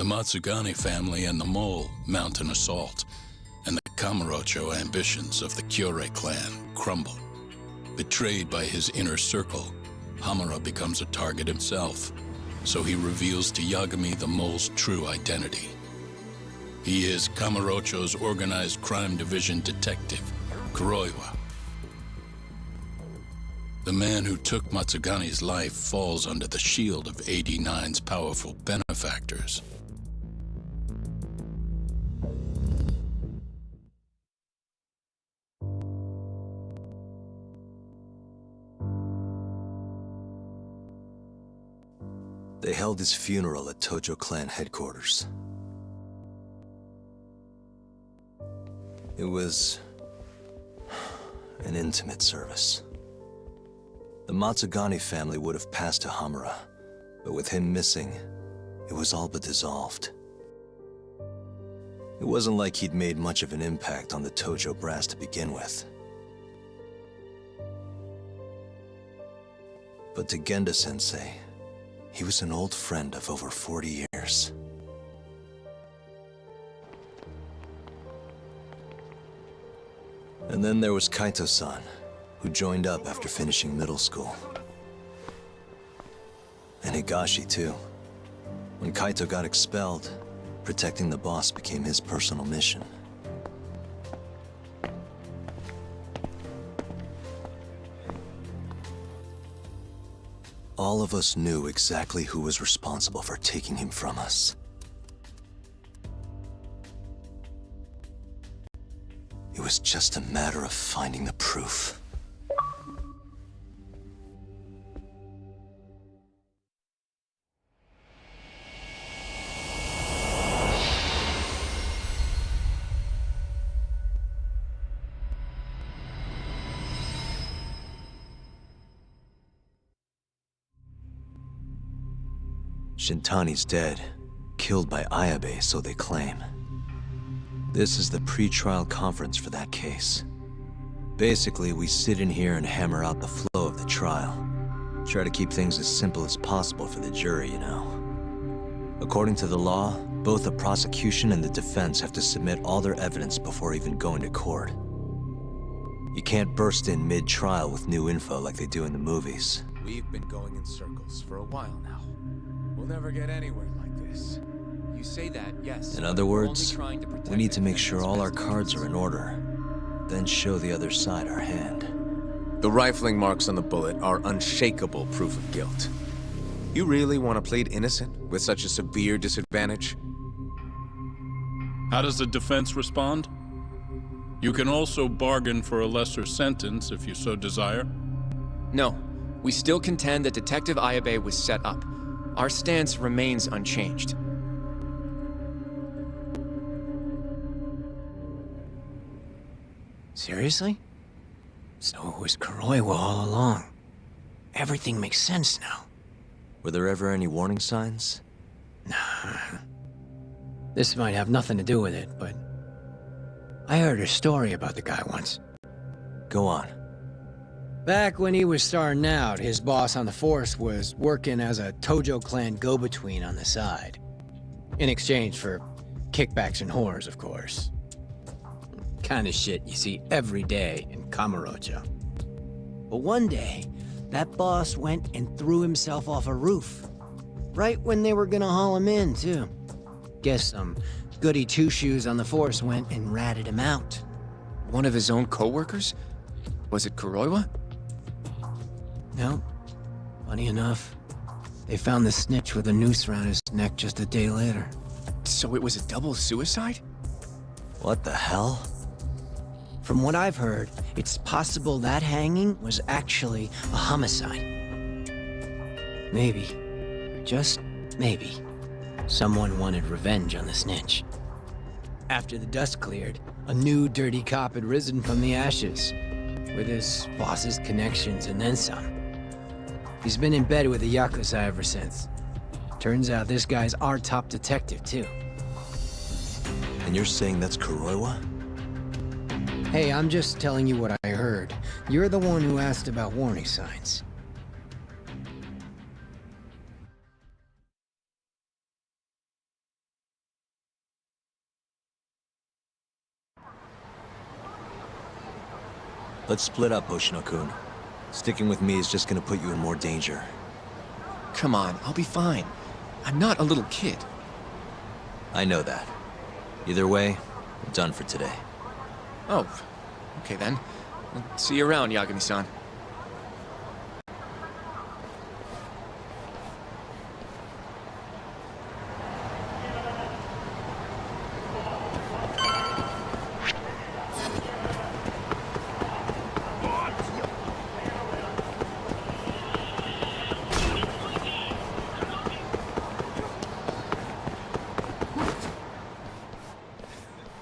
The Matsugane family and the Mole mount an assault, and the Kamurocho ambitions of the Kyorei clan crumble. Betrayed by his inner circle, Hamura becomes a target himself, so he reveals to Yagami the Mole's true identity. He is Kamurocho's organized crime division detective, Kuroiwa. The man who took Matsugane's life falls under the shield of AD9's powerful benefactors. They held his funeral at Tojo clan headquarters. It was an intimate service. The Matsugane family would have passed to Hamura, but with him missing, it was all but dissolved. It wasn't like he'd made much of an impact on the Tojo brass to begin with. But to Genda-sensei, he was an old friend of over 40 years. And then there was Kaito-san, who joined up after finishing middle school. And Higashi, too. When Kaito got expelled, protecting the boss became his personal mission. All of us knew exactly who was responsible for taking him from us. It was just a matter of finding the proof. Shintani's dead, killed by Ayabe, so they claim. This is the pre-trial conference for that case. Basically, we sit in here and hammer out the flow of the trial. Try to keep things as simple as possible for the jury, you know. According to the law, both the prosecution and the defense have to submit all their evidence before even going to court. You can't burst in mid-trial with new info like they do in the movies. We've been going in circles for a while now. We'll never get anywhere like this. You say that, yes. In other words, we need to make sure all our cards are in order, then show the other side our hand. The rifling marks on the bullet are unshakable proof of guilt. You really want to plead innocent with such a severe disadvantage? How does the defense respond? You can also bargain for a lesser sentence if you so desire. No, we still contend that Detective Ayabe was set up. Our stance remains unchanged. Seriously? So it was Kuroiwa all along. Everything makes sense now. Were there ever any warning signs? Nah. This might have nothing to do with it, but I heard a story about the guy once. Go on. Back when he was starting out, his boss on the force was working as a Tojo clan go-between on the side. In exchange for kickbacks and whores, of course. Kind of shit you see every day in Kamurocho. But one day, that boss went and threw himself off a roof. Right when they were gonna haul him in, too. Guess some goody two-shoes on the force went and ratted him out. One of his own co-workers? Was it Kuroiwa? No. Funny enough, they found the snitch with a noose around his neck just a day later. So it was a double suicide? What the hell? From what I've heard, it's possible that hanging was actually a homicide. Maybe, just maybe, someone wanted revenge on the snitch. After the dust cleared, a new dirty cop had risen from the ashes, with his boss's connections and then some. He's been in bed with the Yakuza ever since. Turns out this guy's our top detective, too. And you're saying that's Kuroiwa? Hey, I'm just telling you what I heard. You're the one who asked about warning signs. Let's split up, Hoshino-kun. Sticking with me is just gonna put you in more danger. Come on, I'll be fine. I'm not a little kid. I know that. Either way, we're done for today. Oh, okay then. I'll see you around, Yagami-san.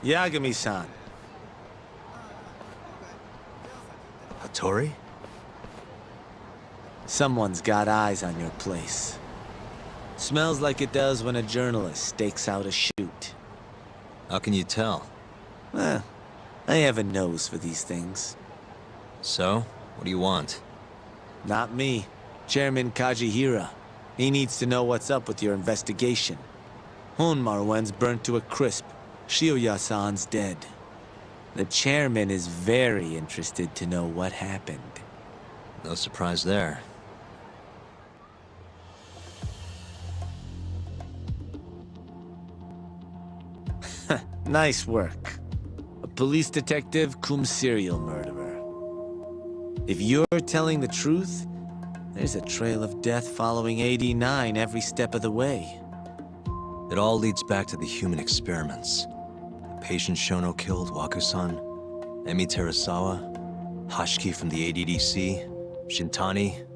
Yagami-san. Hattori? Someone's got eyes on your place. Smells like it does when a journalist stakes out a shoot. How can you tell? Eh, I have a nose for these things. So, what do you want? Not me. Chairman Kajihira. He needs to know what's up with your investigation. Honmaruen's burnt to a crisp. Shioya-san's dead. The chairman is very interested to know what happened. No surprise there. Nice work. A police detective cum serial murderer. If you're telling the truth, there's a trail of death following 89 every step of the way. It all leads back to the human experiments. The patient Shono killed, Waku-san, Emi Terasawa, Hashiki from the ADDC, Shintani,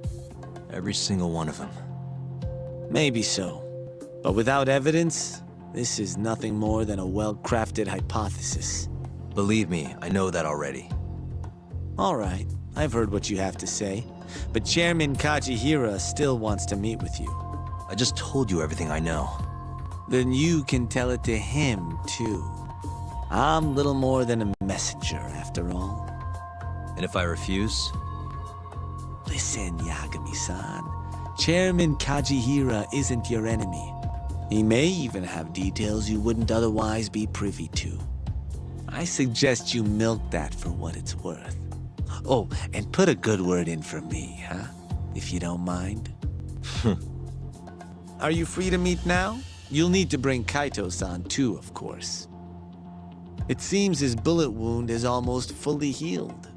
every single one of them. Maybe so. But without evidence, this is nothing more than a well-crafted hypothesis. Believe me, I know that already. All right, I've heard what you have to say. But Chairman Kajihira still wants to meet with you. I just told you everything I know. Then you can tell it to him, too. I'm little more than a messenger, after all. And if I refuse? Listen, Yagami-san. Chairman Kajihira isn't your enemy. He may even have details you wouldn't otherwise be privy to. I suggest you milk that for what it's worth. Oh, and put a good word in for me, huh? If you don't mind. Are you free to meet now? You'll need to bring Kaito-san too, of course. It seems his bullet wound is almost fully healed.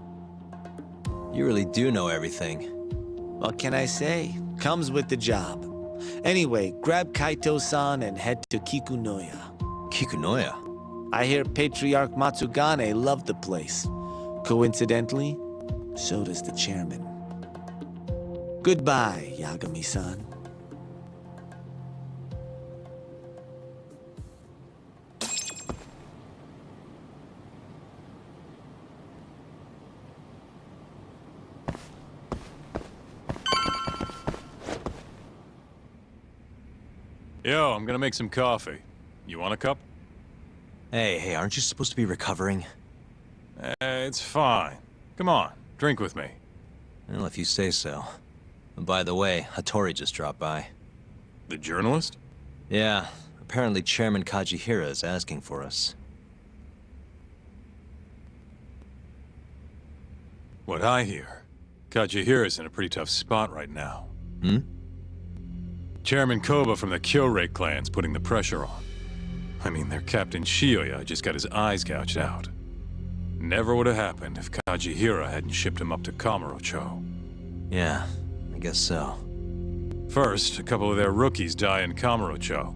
You really do know everything. What can I say? Comes with the job. Anyway, grab Kaito-san and head to Kikunoya. Kikunoya? I hear Patriarch Matsugane loved the place. Coincidentally, so does the chairman. Goodbye, Yagami-san. Yo, I'm gonna make some coffee. You want a cup? Hey, aren't you supposed to be recovering? It's fine. Come on, drink with me. Well, if you say so. And by the way, Hattori just dropped by. The journalist? Yeah, apparently Chairman Kajihira is asking for us. What I hear, Kajihira's in a pretty tough spot right now. Hmm? Chairman Koba from the Kyorei clan's putting the pressure on. I mean, their Captain Shioya just got his eyes gouged out. Never would have happened if Kajihira hadn't shipped him up to Kamurocho. Yeah, I guess so. First, a couple of their rookies die in Kamurocho,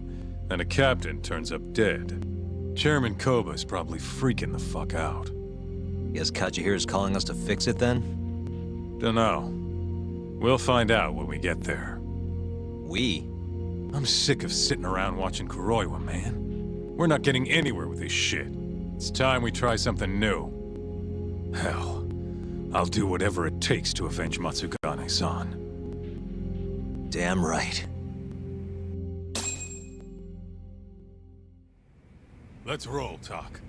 and a captain turns up dead. Chairman Koba's probably freaking the fuck out. Guess Kajihira's calling us to fix it then? Dunno. We'll find out when we get there. We? I'm sick of sitting around watching Kuroiwa, man. We're not getting anywhere with this shit. It's time we try something new. Hell, I'll do whatever it takes to avenge Matsugane-san. Damn right. Let's roll, Talk.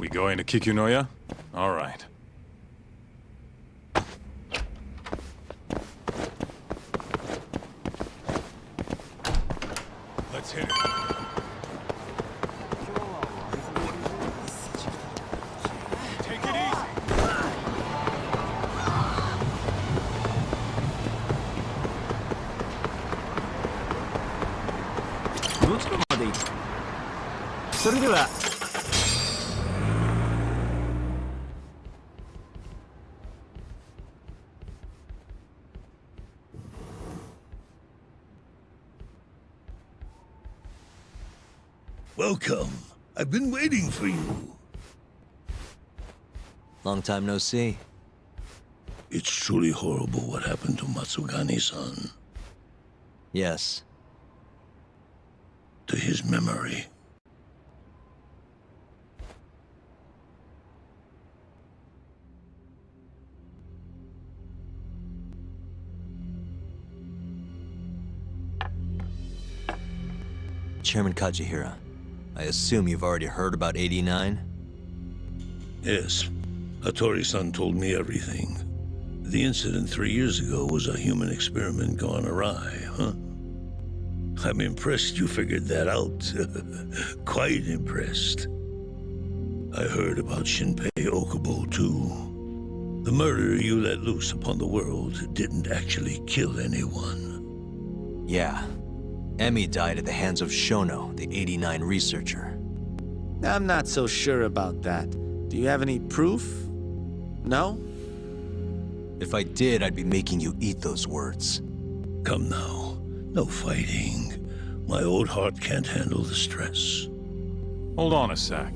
We going to Kikunoya? All right. Let's hit it. Take it easy. Welcome. I've been waiting for you. Long time no see. It's truly horrible what happened to Matsugani-san. Yes. To his memory. Chairman Kajihira, I assume you've already heard about 89? Yes. Hattori-san told me everything. The incident 3 years ago was a human experiment gone awry, huh? I'm impressed you figured that out. Quite impressed. I heard about Shinpei Okubo, too. The murder you let loose upon the world didn't actually kill anyone. Yeah. Emi died at the hands of Shono, the 89 researcher. I'm not so sure about that. Do you have any proof? No? If I did, I'd be making you eat those words. Come now. No fighting. My old heart can't handle the stress. Hold on a sec.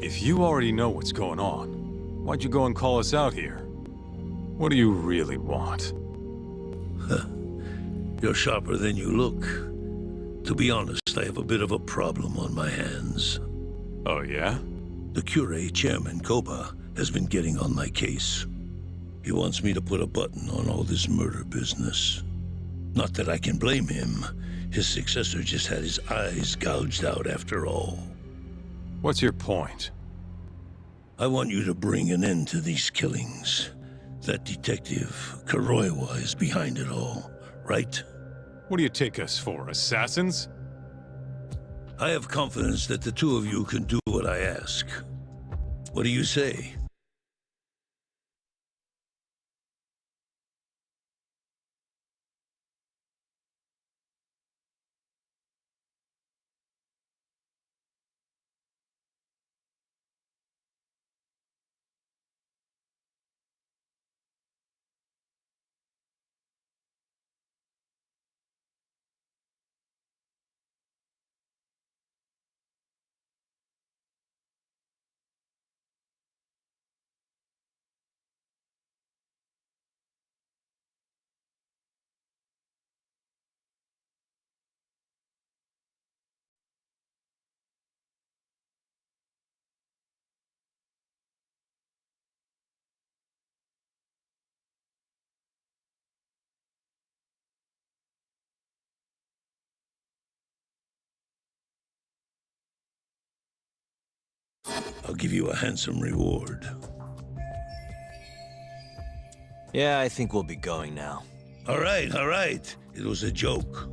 If you already know what's going on, why'd you go and call us out here? What do you really want? You're sharper than you look. To be honest, I have a bit of a problem on my hands. Oh, yeah? The Cure, Chairman Koba, has been getting on my case. He wants me to put a button on all this murder business. Not that I can blame him. His successor just had his eyes gouged out after all. What's your point? I want you to bring an end to these killings. That detective, Kuroiwa, is behind it all, right? What do you take us for, assassins? I have confidence that the two of you can do what I ask. What do you say? I'll give you a handsome reward. Yeah, I think we'll be going now. All right. It was a joke.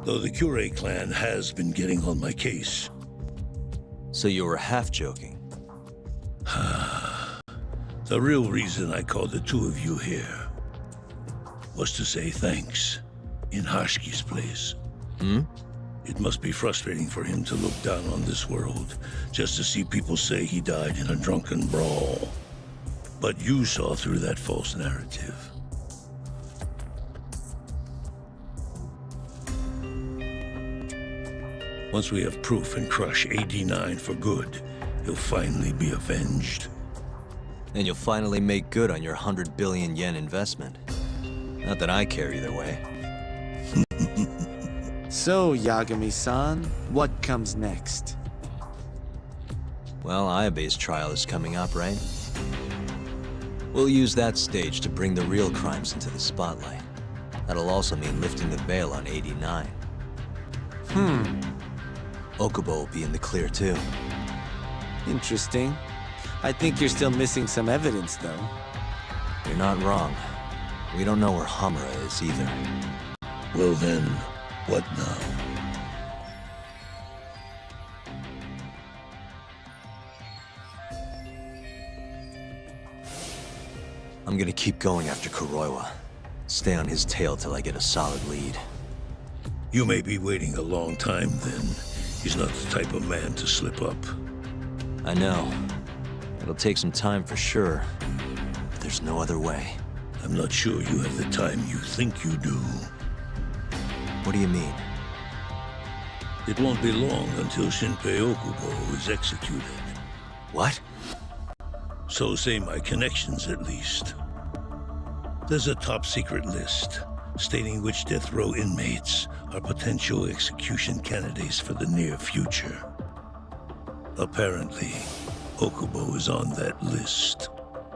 Though the Cure clan has been getting on my case. So you were half joking. The real reason I called the two of you here was to say thanks in Hashki's place. It must be frustrating for him to look down on this world just to see people say he died in a drunken brawl. But you saw through that false narrative. Once we have proof and crush AD9 for good, he'll finally be avenged. And you'll finally make good on your 100 billion yen investment. Not that I care either way. So, Yagami-san, what comes next? Well, Ayabe's trial is coming up, right? We'll use that stage to bring the real crimes into the spotlight. That'll also mean lifting the veil on 89. Okubo will be in the clear too. Interesting. I think you're still missing some evidence, though. You're not wrong. We don't know where Hamura is either. Well then, what now? I'm gonna keep going after Kuroiwa. Stay on his tail till I get a solid lead. You may be waiting a long time then. He's not the type of man to slip up. I know. It'll take some time for sure. But there's no other way. I'm not sure you have the time you think you do. What do you mean? It won't be long until Shinpei Okubo is executed. What? So say my connections, at least. There's a top-secret list stating which death row inmates are potential execution candidates for the near future. Apparently, Okubo is on that list.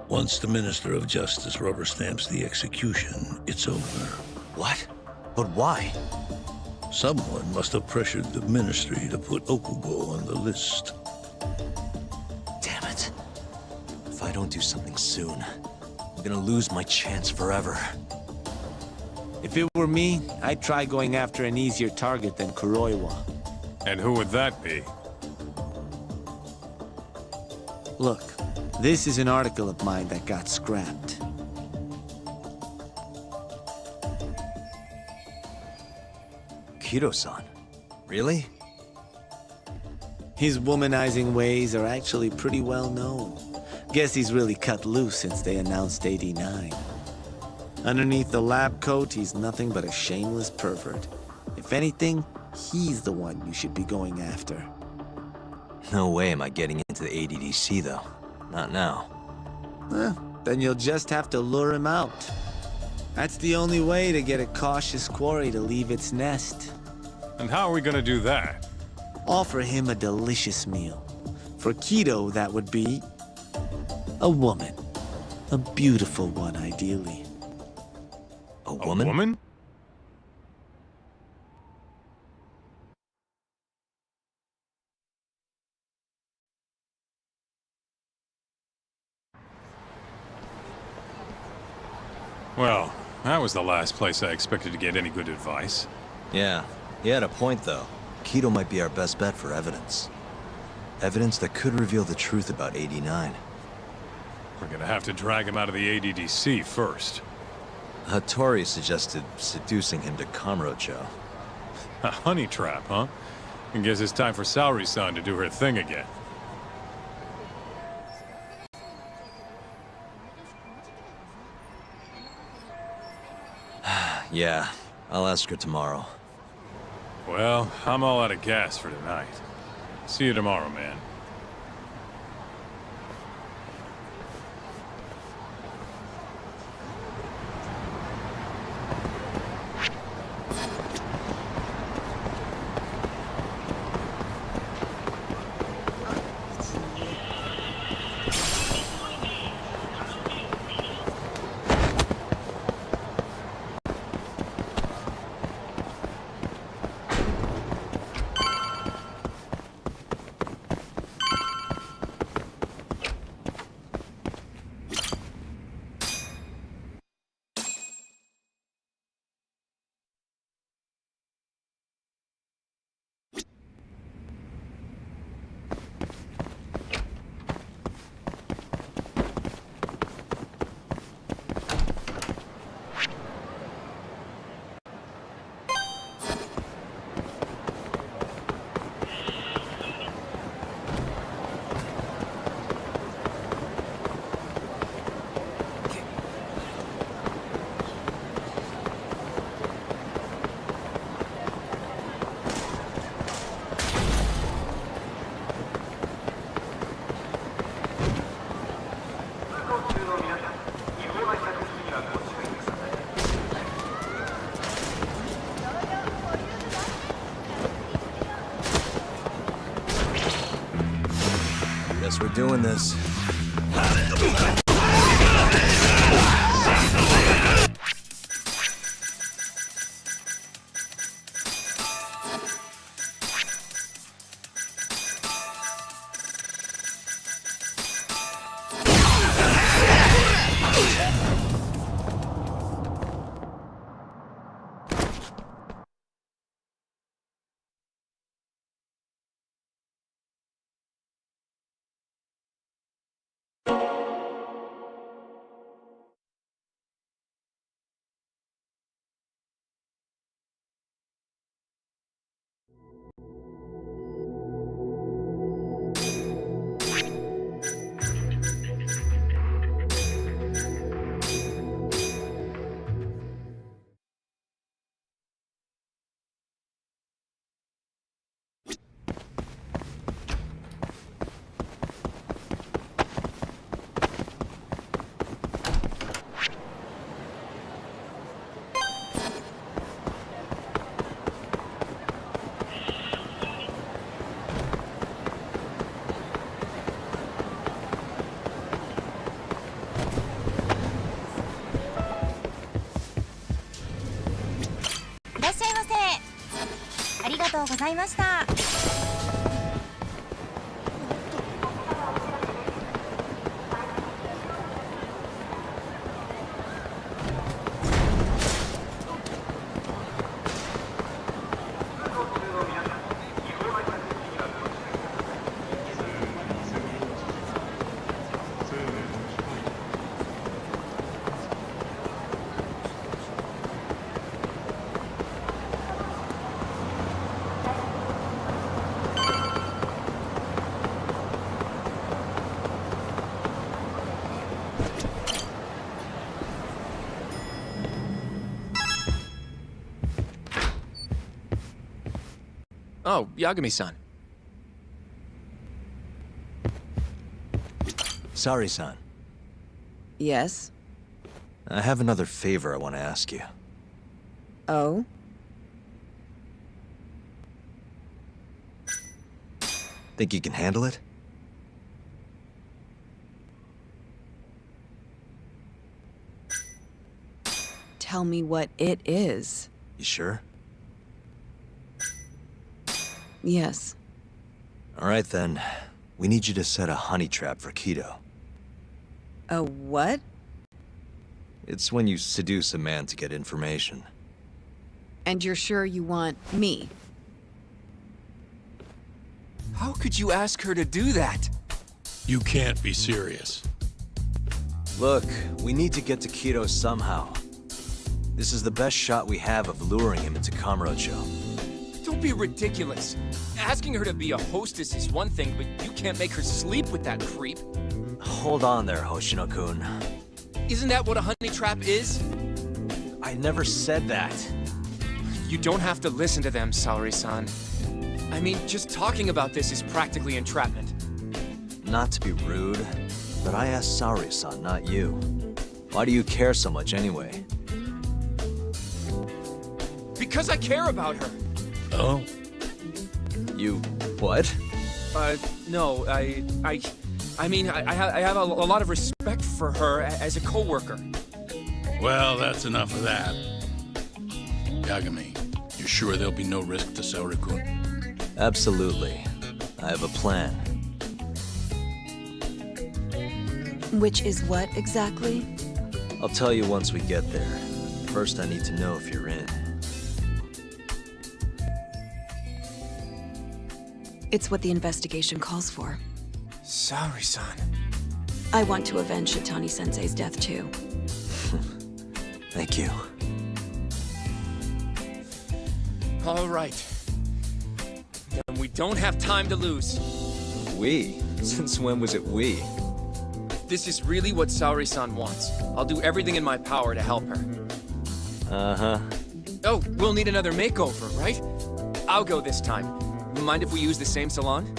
Once the Minister of Justice rubber stamps the execution, it's over. What? But why? Someone must have pressured the Ministry to put Okubo on the list. Damn it. If I don't do something soon, I'm gonna lose my chance forever. If it were me, I'd try going after an easier target than Kuroiwa. And who would that be? Look, this is an article of mine that got scrapped. Kido-san? Really? His womanizing ways are actually pretty well known. Guess he's really cut loose since they announced 89. Underneath the lab coat, he's nothing but a shameless pervert. If anything, he's the one you should be going after. No way am I getting into the ADDC, though. Not now. Then you'll just have to lure him out. That's the only way to get a cautious quarry to leave its nest. And how are we gonna do that? Offer him a delicious meal. For Kido, that would be a woman. A beautiful one, ideally. A woman? A woman? Well, that was the last place I expected to get any good advice. Yeah, he had a point, though. Kido might be our best bet for evidence. Evidence that could reveal the truth about 89. We're gonna have to drag him out of the ADDC first. Hattori suggested seducing him to Kamurocho. A honey trap, huh? I guess it's time for Saori-san to do her thing again. Yeah, I'll ask her tomorrow. Well, I'm all out of gas for tonight. See you tomorrow, man. Guess we're doing this. とうございました。Oh, Yagami-san. Sorry, son. Yes? I have another favor I want to ask you. Oh? Think you can handle it? Tell me what it is. You sure? Yes. All right, then. We need you to set a honey trap for Kido. A what? It's when you seduce a man to get information. And you're sure you want me? How could you ask her to do that? You can't be serious. Look, we need to get to Kido somehow. This is the best shot we have of luring him into Kamurocho. Don't be ridiculous. Asking her to be a hostess is one thing, but you can't make her sleep with that creep. Hold on there, Hoshino-kun. Isn't that what a honey trap is? I never said that. You don't have to listen to them, Saori-san. I mean, just talking about this is practically entrapment. Not to be rude, but I asked Saori-san, not you. Why do you care so much anyway? Because I care about her. Oh? You... what? No, I mean, I have a lot of respect for her as a co-worker. Well, that's enough of that. Yagami, you sure there'll be no risk to Saori-kun? Absolutely. I have a plan. Which is what, exactly? I'll tell you once we get there. First, I need to know if you're in. It's what the investigation calls for. Saori-san. I want to avenge Shitani-sensei's death, too. Thank you. All right. Then we don't have time to lose. We? Since when was it we? If this is really what Saori-san wants, I'll do everything in my power to help her. Uh-huh. Oh, we'll need another makeover, right? I'll go this time. Mind if we use the same salon?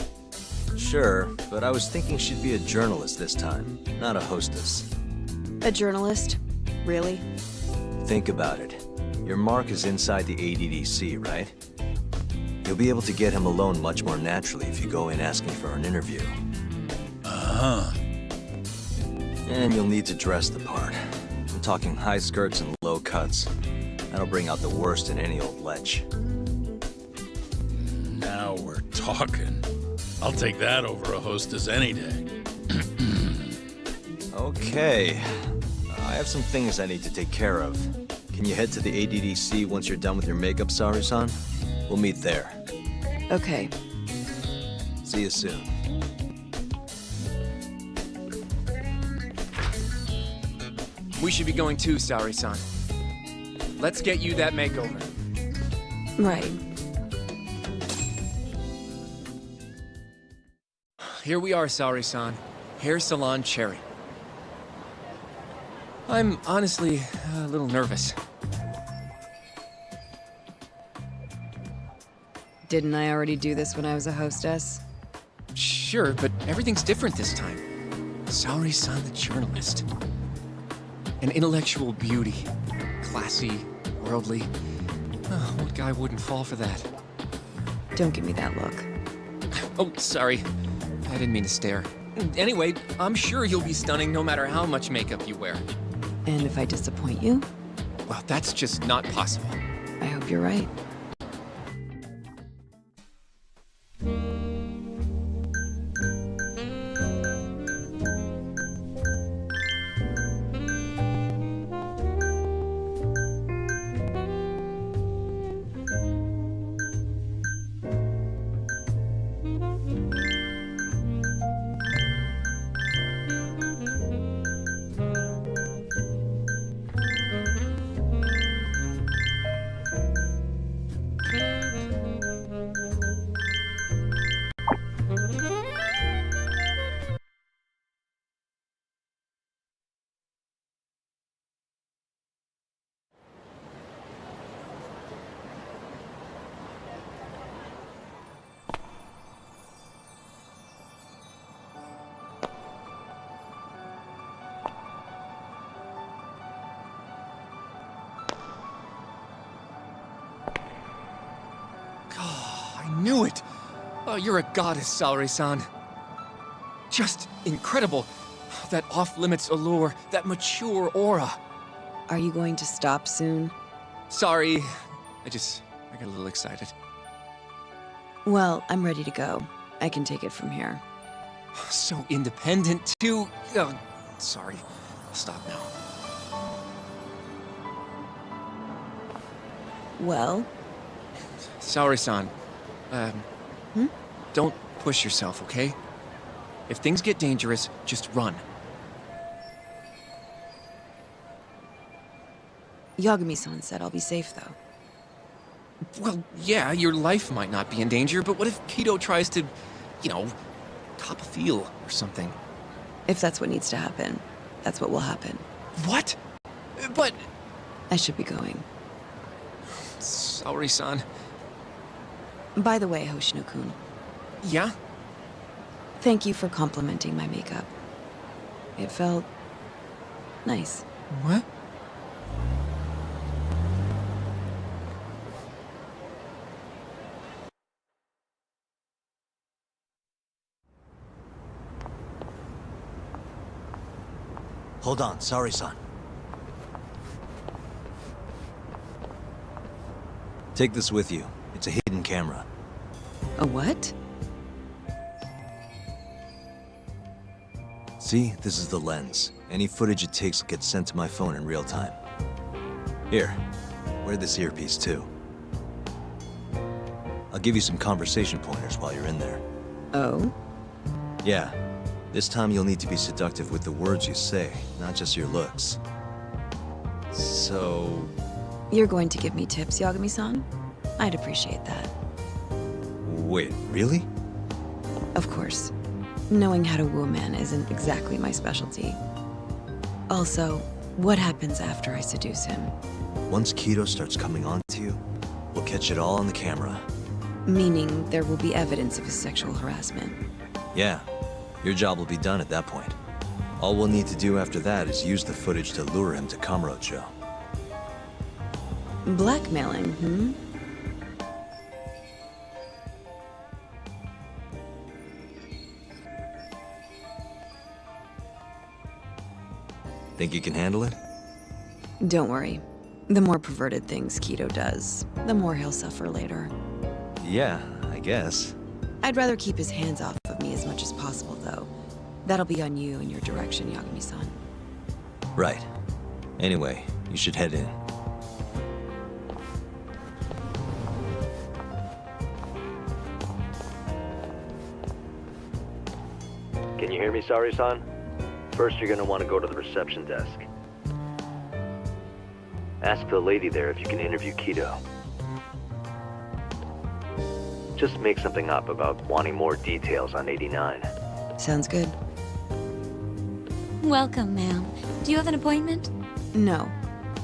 Sure, but I was thinking she'd be a journalist this time, not a hostess. A journalist? Really? Think about it. Your mark is inside the ADDC, right? You'll be able to get him alone much more naturally if you go in asking for an interview. Uh-huh. And you'll need to dress the part. I'm talking high skirts and low cuts. That'll bring out the worst in any old lech. Now we're talking. I'll take that over a hostess any day. Okay. I have some things I need to take care of. Can you head to the ADDC once you're done with your makeup, Saori-san? We'll meet there. Okay. See you soon. We should be going too, Saori-san. Let's get you that makeover. Right. Here we are, Saori-san. Hair Salon Cherry. I'm honestly a little nervous. Didn't I already do this when I was a hostess? Sure, but everything's different this time. Saori-san the journalist. An intellectual beauty. Classy, worldly. Oh, what guy wouldn't fall for that? Don't give me that look. Oh, sorry. I didn't mean to stare. Anyway, I'm sure you'll be stunning no matter how much makeup you wear. And if I disappoint you? Well, that's just not possible. I hope you're right. knew it! Oh, you're a goddess, Saori-san. Just incredible. That off-limits allure, that mature aura. Are you going to stop soon? Sorry, I got a little excited. Well, I'm ready to go. I can take it from here. So independent, too. Oh, sorry. I'll stop now. Well? Saori-san, don't push yourself, okay? If things get dangerous, just run. Yagami-san said I'll be safe, though. Well, yeah, your life might not be in danger, but what if Kido tries to, cop a feel or something? If that's what needs to happen, that's what will happen. What? But... I should be going. Saori-san. By the way, Hoshino-kun, Yeah? thank you for complimenting my makeup. It felt... nice. What? Hold on, sorry, son. Take this with you. It's a hidden camera. A what? See, this is the lens. Any footage it takes will get sent to my phone in real time. Here, wear this earpiece too. I'll give you some conversation pointers while you're in there. Oh? Yeah, this time you'll need to be seductive with the words you say, not just your looks. So... You're going to give me tips, Yagami-san? I'd appreciate that. Wait, really? Of course. Knowing how to woo a man isn't exactly my specialty. Also, what happens after I seduce him? Once Kido starts coming on to you, we'll catch it all on the camera. Meaning there will be evidence of his sexual harassment. Yeah, your job will be done at that point. All we'll need to do after that is use the footage to lure him to Kamurocho. Blackmailing, hmm? Think you can handle it? Don't worry. The more perverted things Kido does, the more he'll suffer later. Yeah, I guess. I'd rather keep his hands off of me as much as possible, though. That'll be on you and your direction, Yagami-san. Right. Anyway, you should head in. Can you hear me, Saori-san? First, you're gonna want to go to the reception desk. Ask the lady there if you can interview Kido. Just make something up about wanting more details on 89. Sounds good. Welcome, ma'am. Do you have an appointment? No.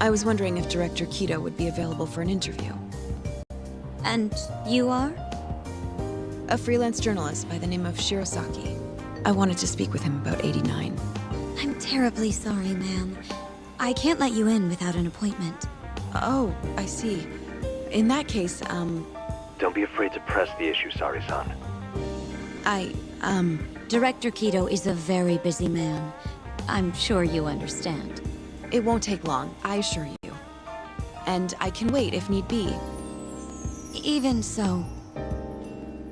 I was wondering if Director Kido would be available for an interview. And you are? A freelance journalist by the name of Shirosaki. I wanted to speak with him about 89. I'm terribly sorry, ma'am. I can't let you in without an appointment. Oh, I see. In that case, Don't be afraid to press the issue, Saori-san. Director Kido is a very busy man. I'm sure you understand. It won't take long, I assure you. And I can wait if need be. Even so,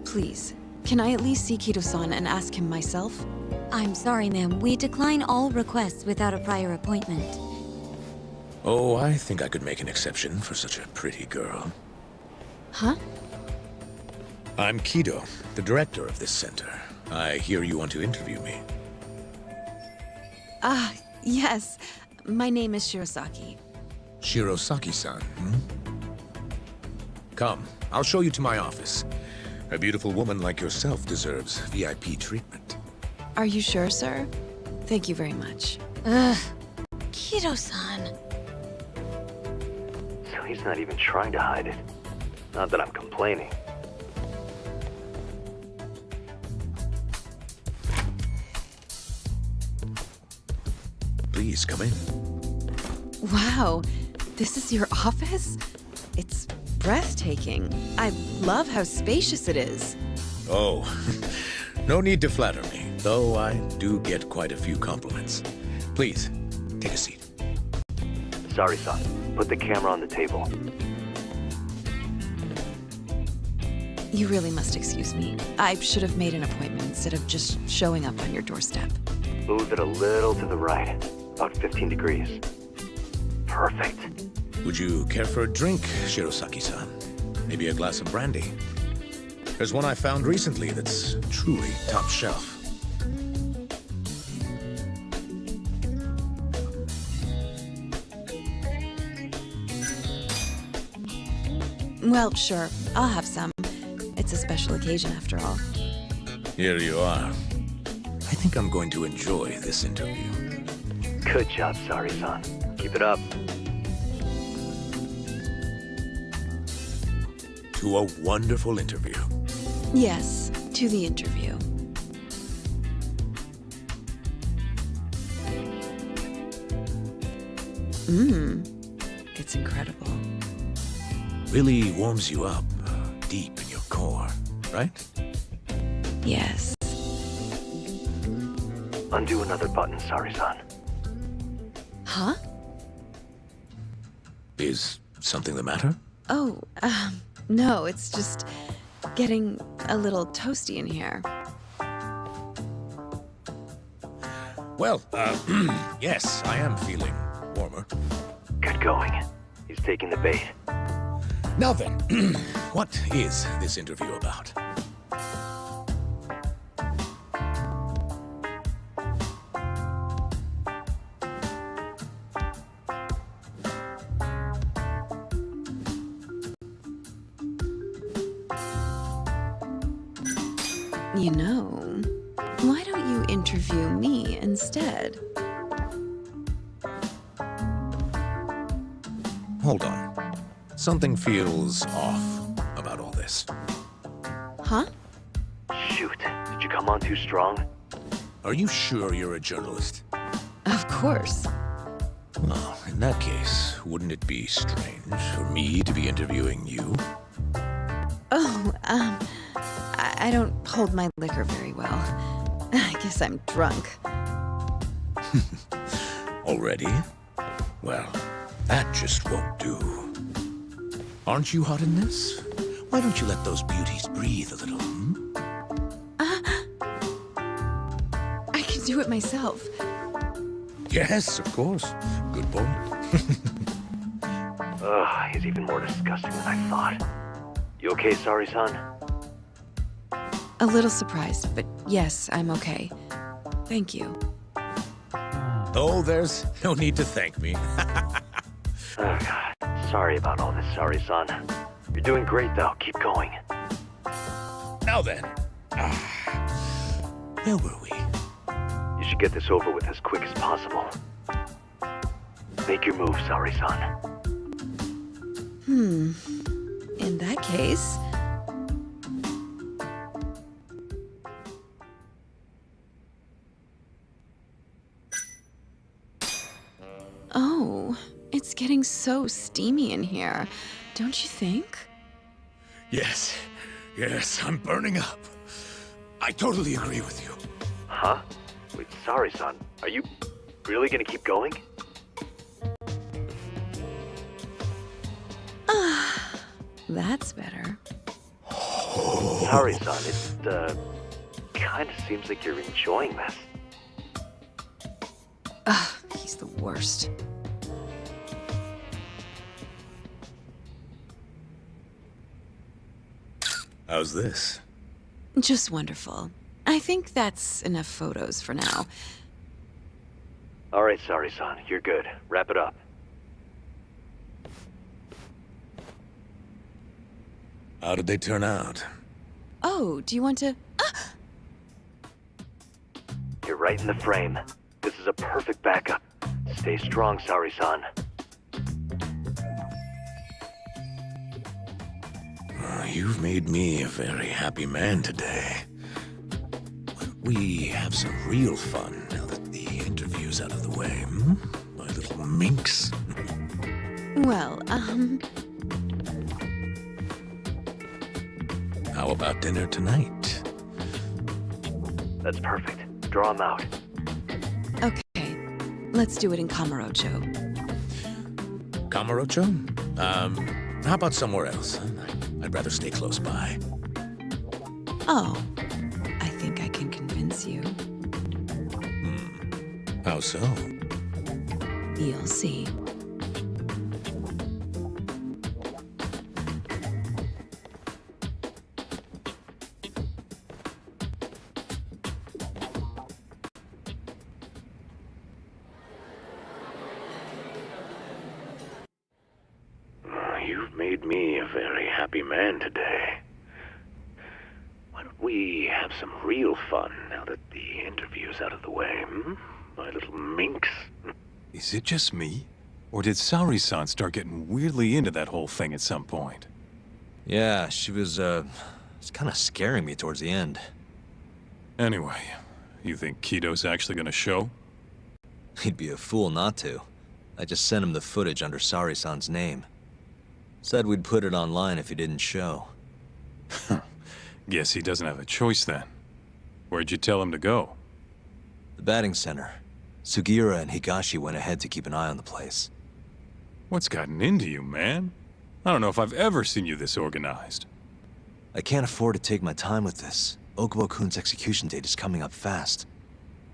Please, can I at least see Kido-san and ask him myself? I'm sorry, ma'am. We decline all requests without a prior appointment. Oh, I think I could make an exception for such a pretty girl. Huh? I'm Kido, the director of this center. I hear you want to interview me. Ah, yes. My name is Shirosaki. Shirosaki-san, Come, I'll show you to my office. A beautiful woman like yourself deserves VIP treatment. Are you sure, sir? Thank you very much. Ugh. Kido-san. So he's not even trying to hide it. Not that I'm complaining. Please, come in. Wow, this is your office? It's breathtaking. I love how spacious it is. Oh, no need to flatter me, though I do get quite a few compliments. Please, take a seat. Sorry, son. Put the camera on the table. You really must excuse me. I should have made an appointment instead of just showing up on your doorstep. Move it a little to the right. About 15 degrees. Perfect. Would you care for a drink, Shirosaki-san? Maybe a glass of brandy? There's one I found recently that's truly top shelf. Well, sure. I'll have some. It's a special occasion after all. Here you are. I think I'm going to enjoy this interview. Good job, Sari-san. Keep it up. To a wonderful interview. Yes, to the interview. It's incredible. Really warms you up deep in your core, right? Yes. Undo another button, Sari-san. Huh? Is something the matter? Oh, no, it's just getting a little toasty in here. Well, yes, I am feeling warmer. Good going. He's taking the bait. Now then, what is this interview about? You know, why don't you interview me instead? Hold on. Something feels off about all this. Huh? Shoot. Did you come on too strong? Are you sure you're a journalist? Of course. Well, in that case, wouldn't it be strange for me to be interviewing you? Oh, I don't hold my liquor very well. I guess I'm drunk. Already? Well, that just won't do. Aren't you hot in this? Why don't you let those beauties breathe a little, I can do it myself. Yes, of course. Good boy. Ugh, he's even more disgusting than I thought. You okay, Sari-san? A little surprised, but yes, I'm okay. Thank you. Oh, there's no need to thank me. Oh, God. Sorry about all this, Sari-san. You're doing great, though. Keep going. Now then. Where were we? You should get this over with as quick as possible. Make your move, Sari-san. In that case... Oh, it's getting so steamy in here, don't you think? Yes, I'm burning up. I totally agree with you. Huh? Wait, Sari-san, are you really gonna keep going? That's better. Sari-san, it, kinda seems like you're enjoying this. He's the worst. How's this? Just wonderful. I think that's enough photos for now. Alright, Sari-san, you're good. Wrap it up. How did they turn out? Oh, do you want to... You're right in the frame. This is a perfect backup. Stay strong, Sari-san. You've made me a very happy man today. Why don't we have some real fun now that the interview's out of the way, My little minx. Well, How about dinner tonight? That's perfect. Draw him out. Okay, let's do it in Kamurocho. Kamurocho? How about somewhere else? I'd rather stay close by. Oh, I think I can convince you. How so? You'll see. You've made me a very happy man today. Why don't we have some real fun now that the interview's out of the way, my little minx? Is it just me? Or did Saori-san start getting weirdly into that whole thing at some point? Yeah, she was kind of scaring me towards the end. Anyway, you think Kido's actually gonna show? He'd be a fool not to. I just sent him the footage under Saori-san's name. Said we'd put it online if he didn't show. Guess he doesn't have a choice then. Where'd you tell him to go? The batting center. Sugiura and Higashi went ahead to keep an eye on the place. What's gotten into you, man? I don't know if I've ever seen you this organized. I can't afford to take my time with this. Okubo-kun's execution date is coming up fast.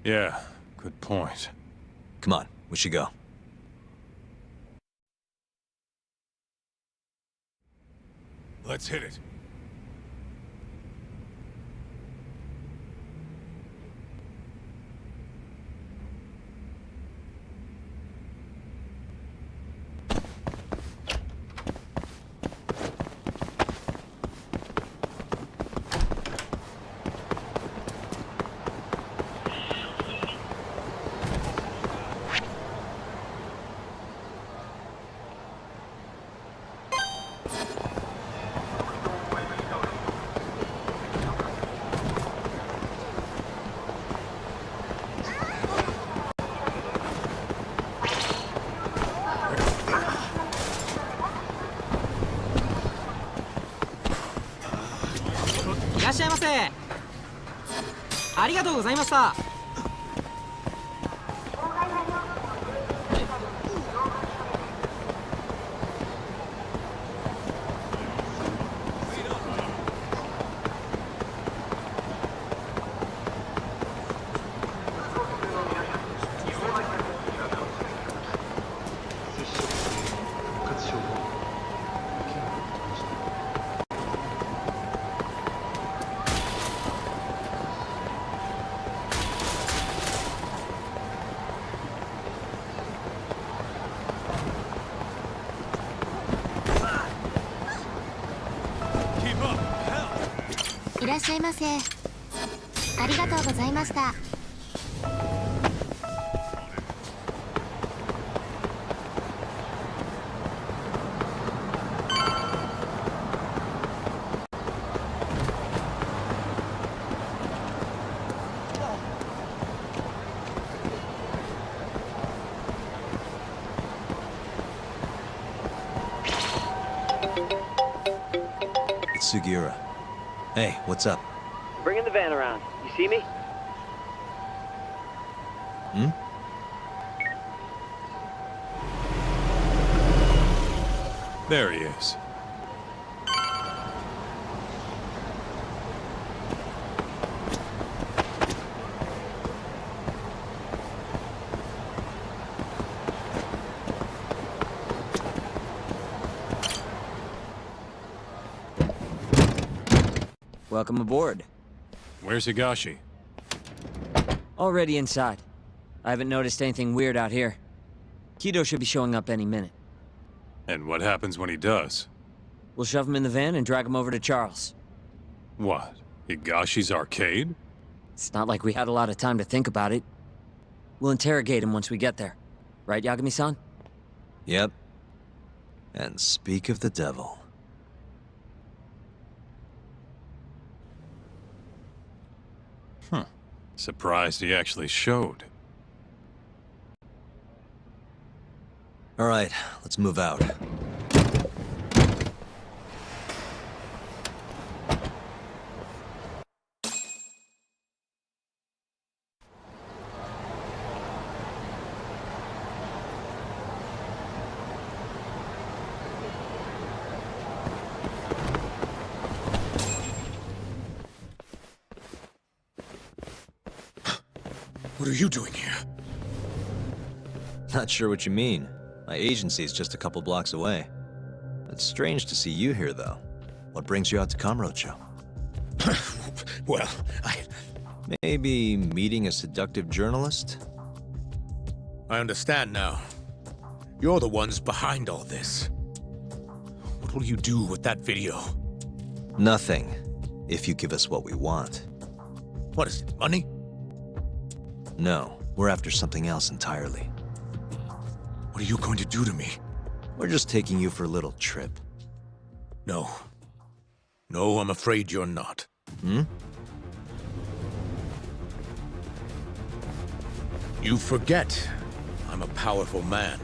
Yeah, good point. Come on, we should go. Let's hit it. It's Sugiura. Hey, what's up? Bringing the van around. You see me? There he is. Welcome aboard. Where's Higashi? Already inside. I haven't noticed anything weird out here. Kido should be showing up any minute. And what happens when he does? We'll shove him in the van and drag him over to Charles. What? Higashi's arcade? It's not like we had a lot of time to think about it. We'll interrogate him once we get there. Right, Yagami-san? Yep. And speak of the devil. Surprised he actually showed. All right, let's move out. What are you doing here? Not sure what you mean. My agency's just a couple blocks away. It's strange to see you here, though. What brings you out to Kamurocho? Well, Maybe meeting a seductive journalist? I understand now. You're the ones behind all this. What will you do with that video? Nothing, if you give us what we want. What is it, money? No, we're after something else entirely. What are you going to do to me? We're just taking you for a little trip. No. No, I'm afraid you're not. You forget I'm a powerful man.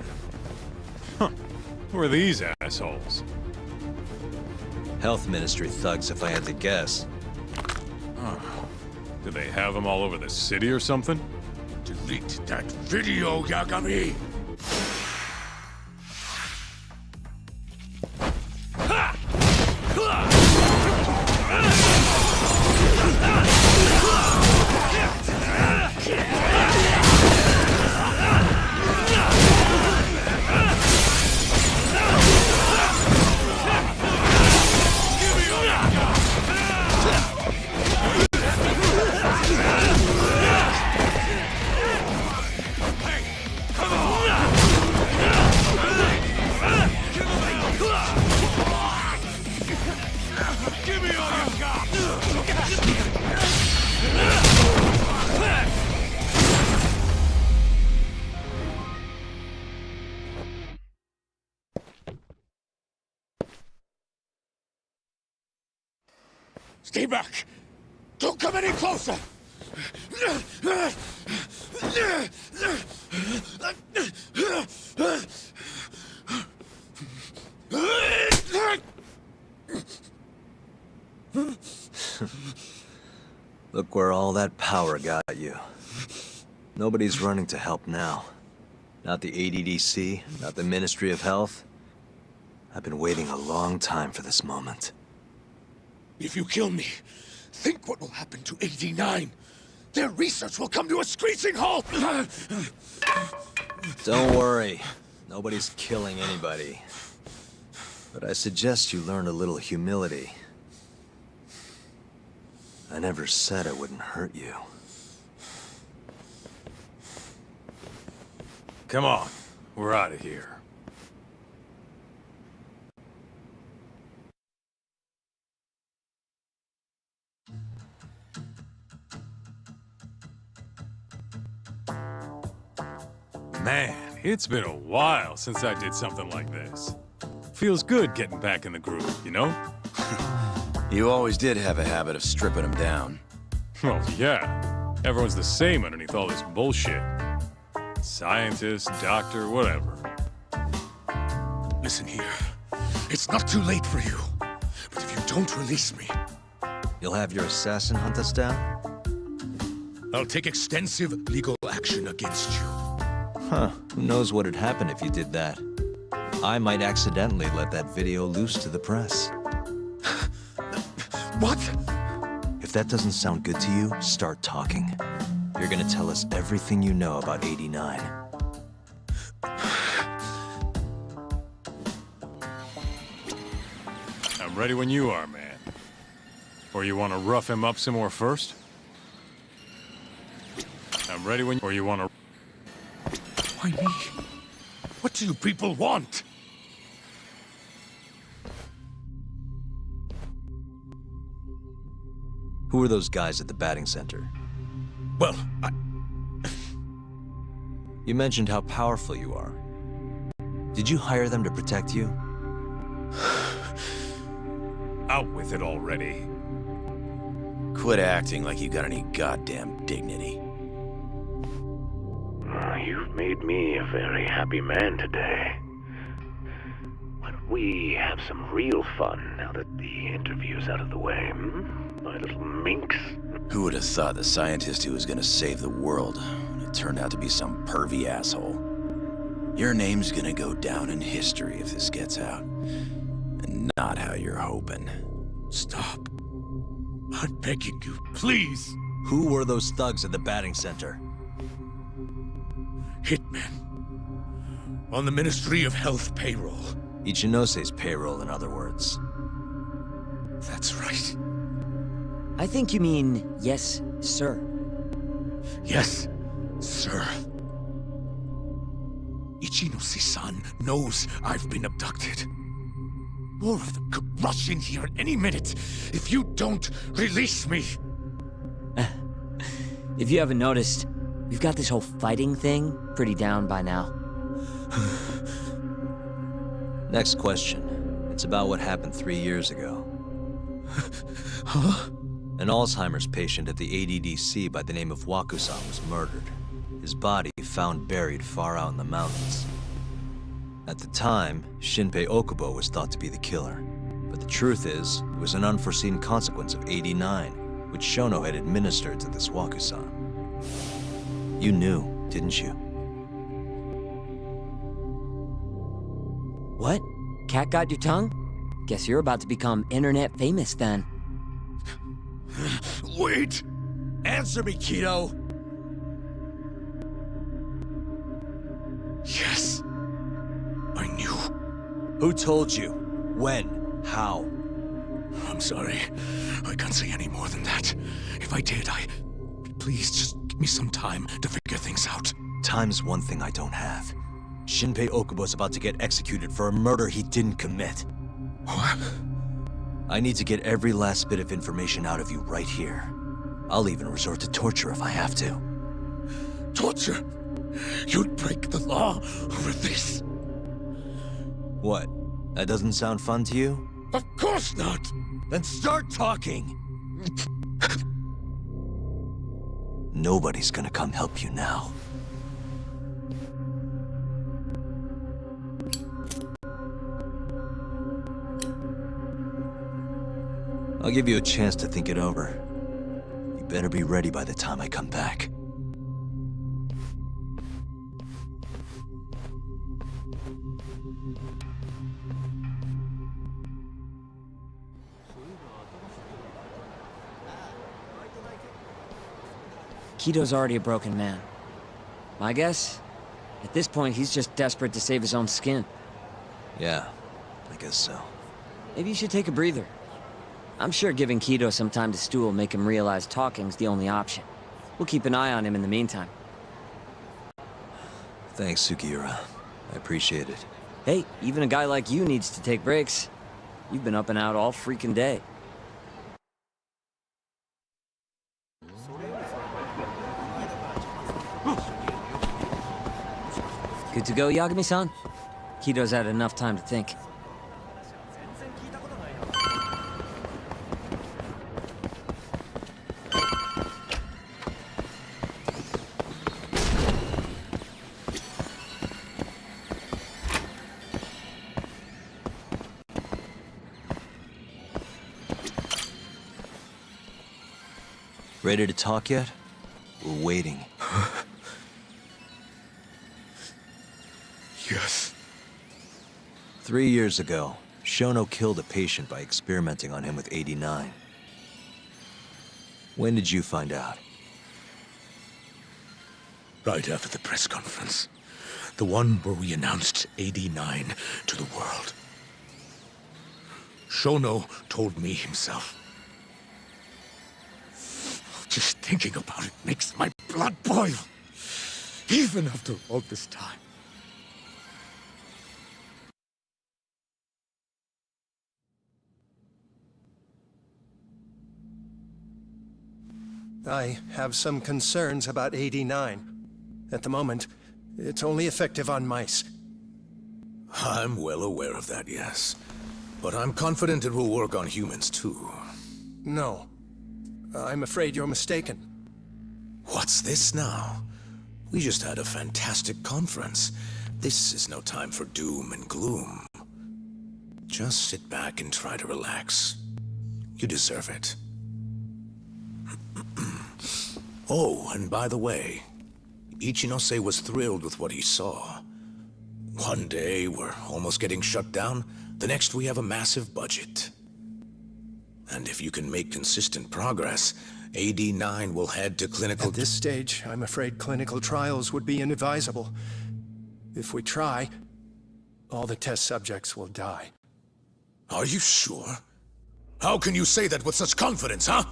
Who are these assholes? Health Ministry thugs, if I had to guess. Do they have them all over the city or something? Delete that video, Yagami! Stay back! Don't come any closer! Look where all that power got you. Nobody's running to help now. Not the ADDC, not the Ministry of Health. I've been waiting a long time for this moment. If you kill me, think what will happen to 89. Their research will come to a screeching halt! Don't worry. Nobody's killing anybody. But I suggest you learn a little humility. I never said I wouldn't hurt you. Come on, we're out of here. Man, it's been a while since I did something like this. Feels good getting back in the groove, you know? You always did have a habit of stripping them down. Well, yeah. Everyone's the same underneath all this bullshit. Scientist, doctor, whatever. Listen here. It's not too late for you. But if you don't release me... You'll have your assassin hunt us down? I'll take extensive legal action against you. Huh. Who knows what'd happen if you did that? I might accidentally let that video loose to the press. What? If that doesn't sound good to you, start talking. You're gonna tell us everything you know about 89. I'm ready when you are, man. Or you want to rough him up some more first? I'm ready when... Or you want to... Why me? What do you people want? Who are those guys at the batting center? Well, You mentioned how powerful you are. Did you hire them to protect you? Out with it already. Quit acting like you got any goddamn dignity. You've made me a very happy man today. Why don't we have some real fun now that the interview's out of the way, my little minx? Who would have thought the scientist who was gonna save the world, it turned out to be some pervy asshole. Your name's gonna go down in history if this gets out. And not how you're hoping. Stop. I'm begging you, please. Who were those thugs at the batting center? Hitmen. On the Ministry of Health payroll. Ichinose's payroll, in other words. That's right. I think you mean, yes, sir. Yes, sir. Ichinose-san knows I've been abducted. More of them could rush in here at any minute if you don't release me. If you haven't noticed, we've got this whole fighting thing pretty down by now. Next question. It's about what happened 3 years ago. Huh? An Alzheimer's patient at the ADDC by the name of Wakusan was murdered. His body found buried far out in the mountains. At the time, Shinpei Okubo was thought to be the killer. But the truth is, it was an unforeseen consequence of 89, which Shono had administered to this Wakusan. You knew, didn't you? What? Cat got your tongue? Guess you're about to become internet famous then. Wait! Answer me, Kido! Yes. I knew. Who told you? When? How? I'm sorry. I can't say any more than that. If I did, Please, just give me some time to figure things out. Time's one thing I don't have. Shinpei Okubo's about to get executed for a murder he didn't commit. What? I need to get every last bit of information out of you right here. I'll even resort to torture if I have to. Torture? You'd break the law over this? What? That doesn't sound fun to you? Of course not! Then start talking! Nobody's gonna come help you now. I'll give you a chance to think it over. You better be ready by the time I come back. Kido's already a broken man. My guess? At this point, he's just desperate to save his own skin. Yeah, I guess so. Maybe you should take a breather. I'm sure giving Kido some time to stew will make him realize talking's the only option. We'll keep an eye on him in the meantime. Thanks, Sugiura. I appreciate it. Hey, even a guy like you needs to take breaks. You've been up and out all freaking day. Good to go, Yagami-san? Kido's had enough time to think. Ready to talk yet? We're waiting. Yes. 3 years ago, Shono killed a patient by experimenting on him with 89. When did you find out? Right after the press conference. The one where we announced 89 to the world. Shono told me himself. Just thinking about it makes my blood boil. Even after all this time. I have some concerns about 89. At the moment, it's only effective on mice. I'm well aware of that, yes. But I'm confident it will work on humans, too. No. I'm afraid you're mistaken. What's this now? We just had a fantastic conference. This is no time for doom and gloom. Just sit back and try to relax. You deserve it. Oh, and by the way, Ichinose was thrilled with what he saw. One day, we're almost getting shut down. The next, we have a massive budget. And if you can make consistent progress, AD9 will head to clinical... At this stage, I'm afraid clinical trials would be inadvisable. If we try, all the test subjects will die. Are you sure? How can you say that with such confidence, huh?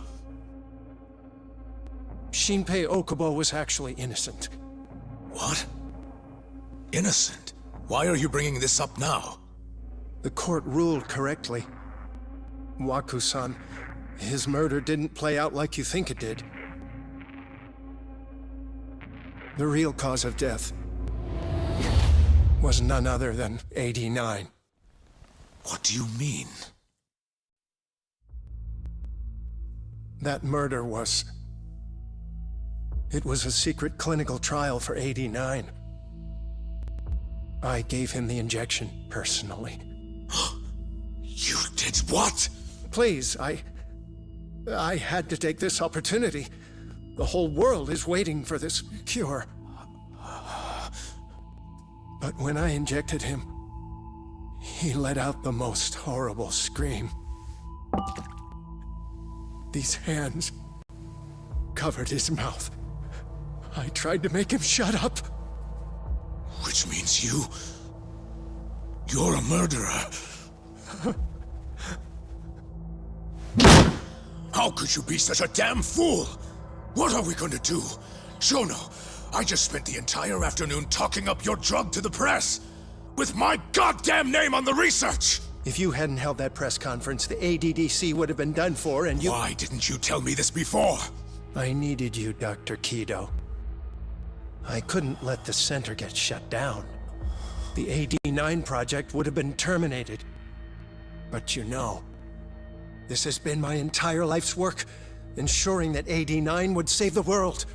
Shinpei Okubo was actually innocent. What? Innocent? Why are you bringing this up now? The court ruled correctly. Waku-san, his murder didn't play out like you think it did. The real cause of death was none other than AD9. What do you mean? That murder was... It was a secret clinical trial for AD9. I gave him the injection, personally. You did what? Please, I had to take this opportunity. The whole world is waiting for this cure. But when I injected him, he let out the most horrible scream. These hands covered his mouth. I tried to make him shut up. Which means you're a murderer. How could you be such a damn fool? What are we going to do? Shono, I just spent the entire afternoon talking up your drug to the press, with my goddamn name on the research! If you hadn't held that press conference, the ADDC would have been done for, and you... Why didn't you tell me this before? I needed you, Dr. Kido. I couldn't let the center get shut down. The AD9 project would have been terminated. But you know, this has been my entire life's work, ensuring that AD9 would save the world.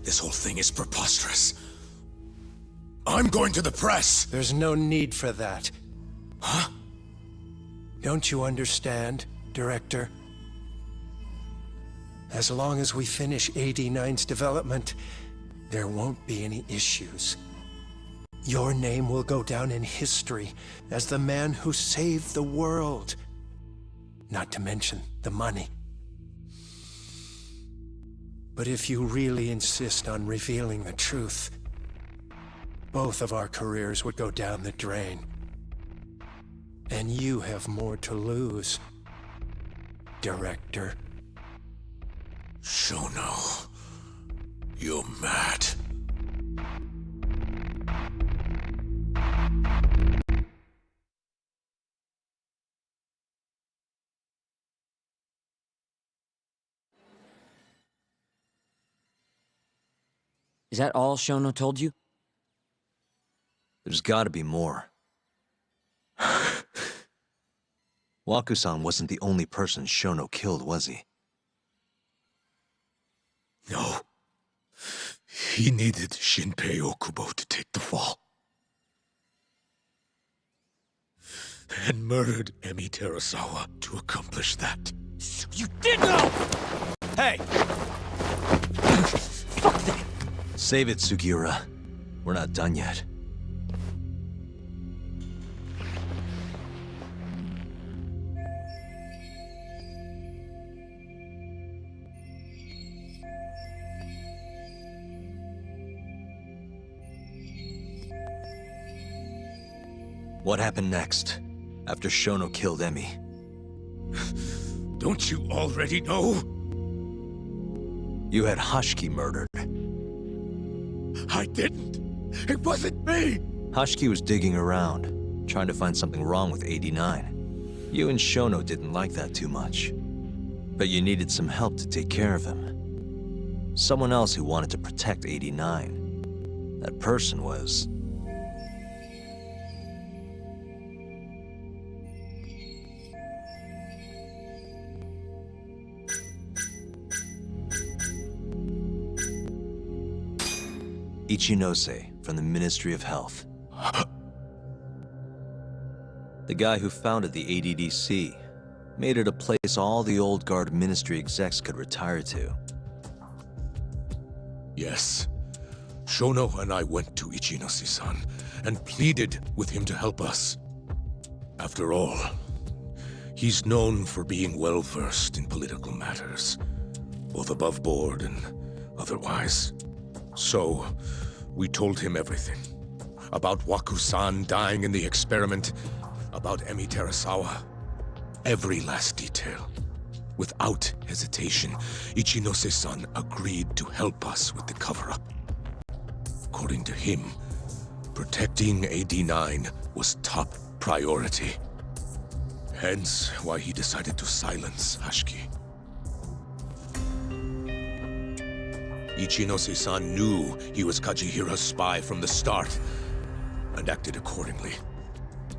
This whole thing is preposterous. I'm going to the press! There's no need for that. Huh? Don't you understand, Director? As long as we finish AD9's development, there won't be any issues. Your name will go down in history as the man who saved the world. Not to mention the money. But if you really insist on revealing the truth, both of our careers would go down the drain. And you have more to lose, Director. Shono, you're mad. Is that all Shono told you? There's gotta be more. Waku-san wasn't the only person Shono killed, was he? No. He needed Shinpei Okubo to take the fall. And murdered Emi Terasawa to accomplish that. So you did know! Hey! Save it, Sugiura. We're not done yet. What happened next, after Shono killed Emi? Don't you already know? You had Hashiki murdered. I didn't. It wasn't me! Hashiki was digging around, trying to find something wrong with AD9. You and Shono didn't like that too much. But you needed some help to take care of him. Someone else who wanted to protect AD9. That person was... Ichinose from the Ministry of Health. The guy who founded the ADDC made it a place all the old guard ministry execs could retire to. Yes. Shono and I went to Ichinose-san and pleaded with him to help us. After all, He's known for being well-versed in political matters, both above board and otherwise. So, we told him everything. About Waku-san dying in the experiment, about Emi Terasawa. Every last detail. Without hesitation, Ichinose-san agreed to help us with the cover-up. According to him, protecting AD-9 was top priority. Hence why he decided to silence Hashiki. Ichinose-san knew he was Kajihira's spy from the start, and acted accordingly.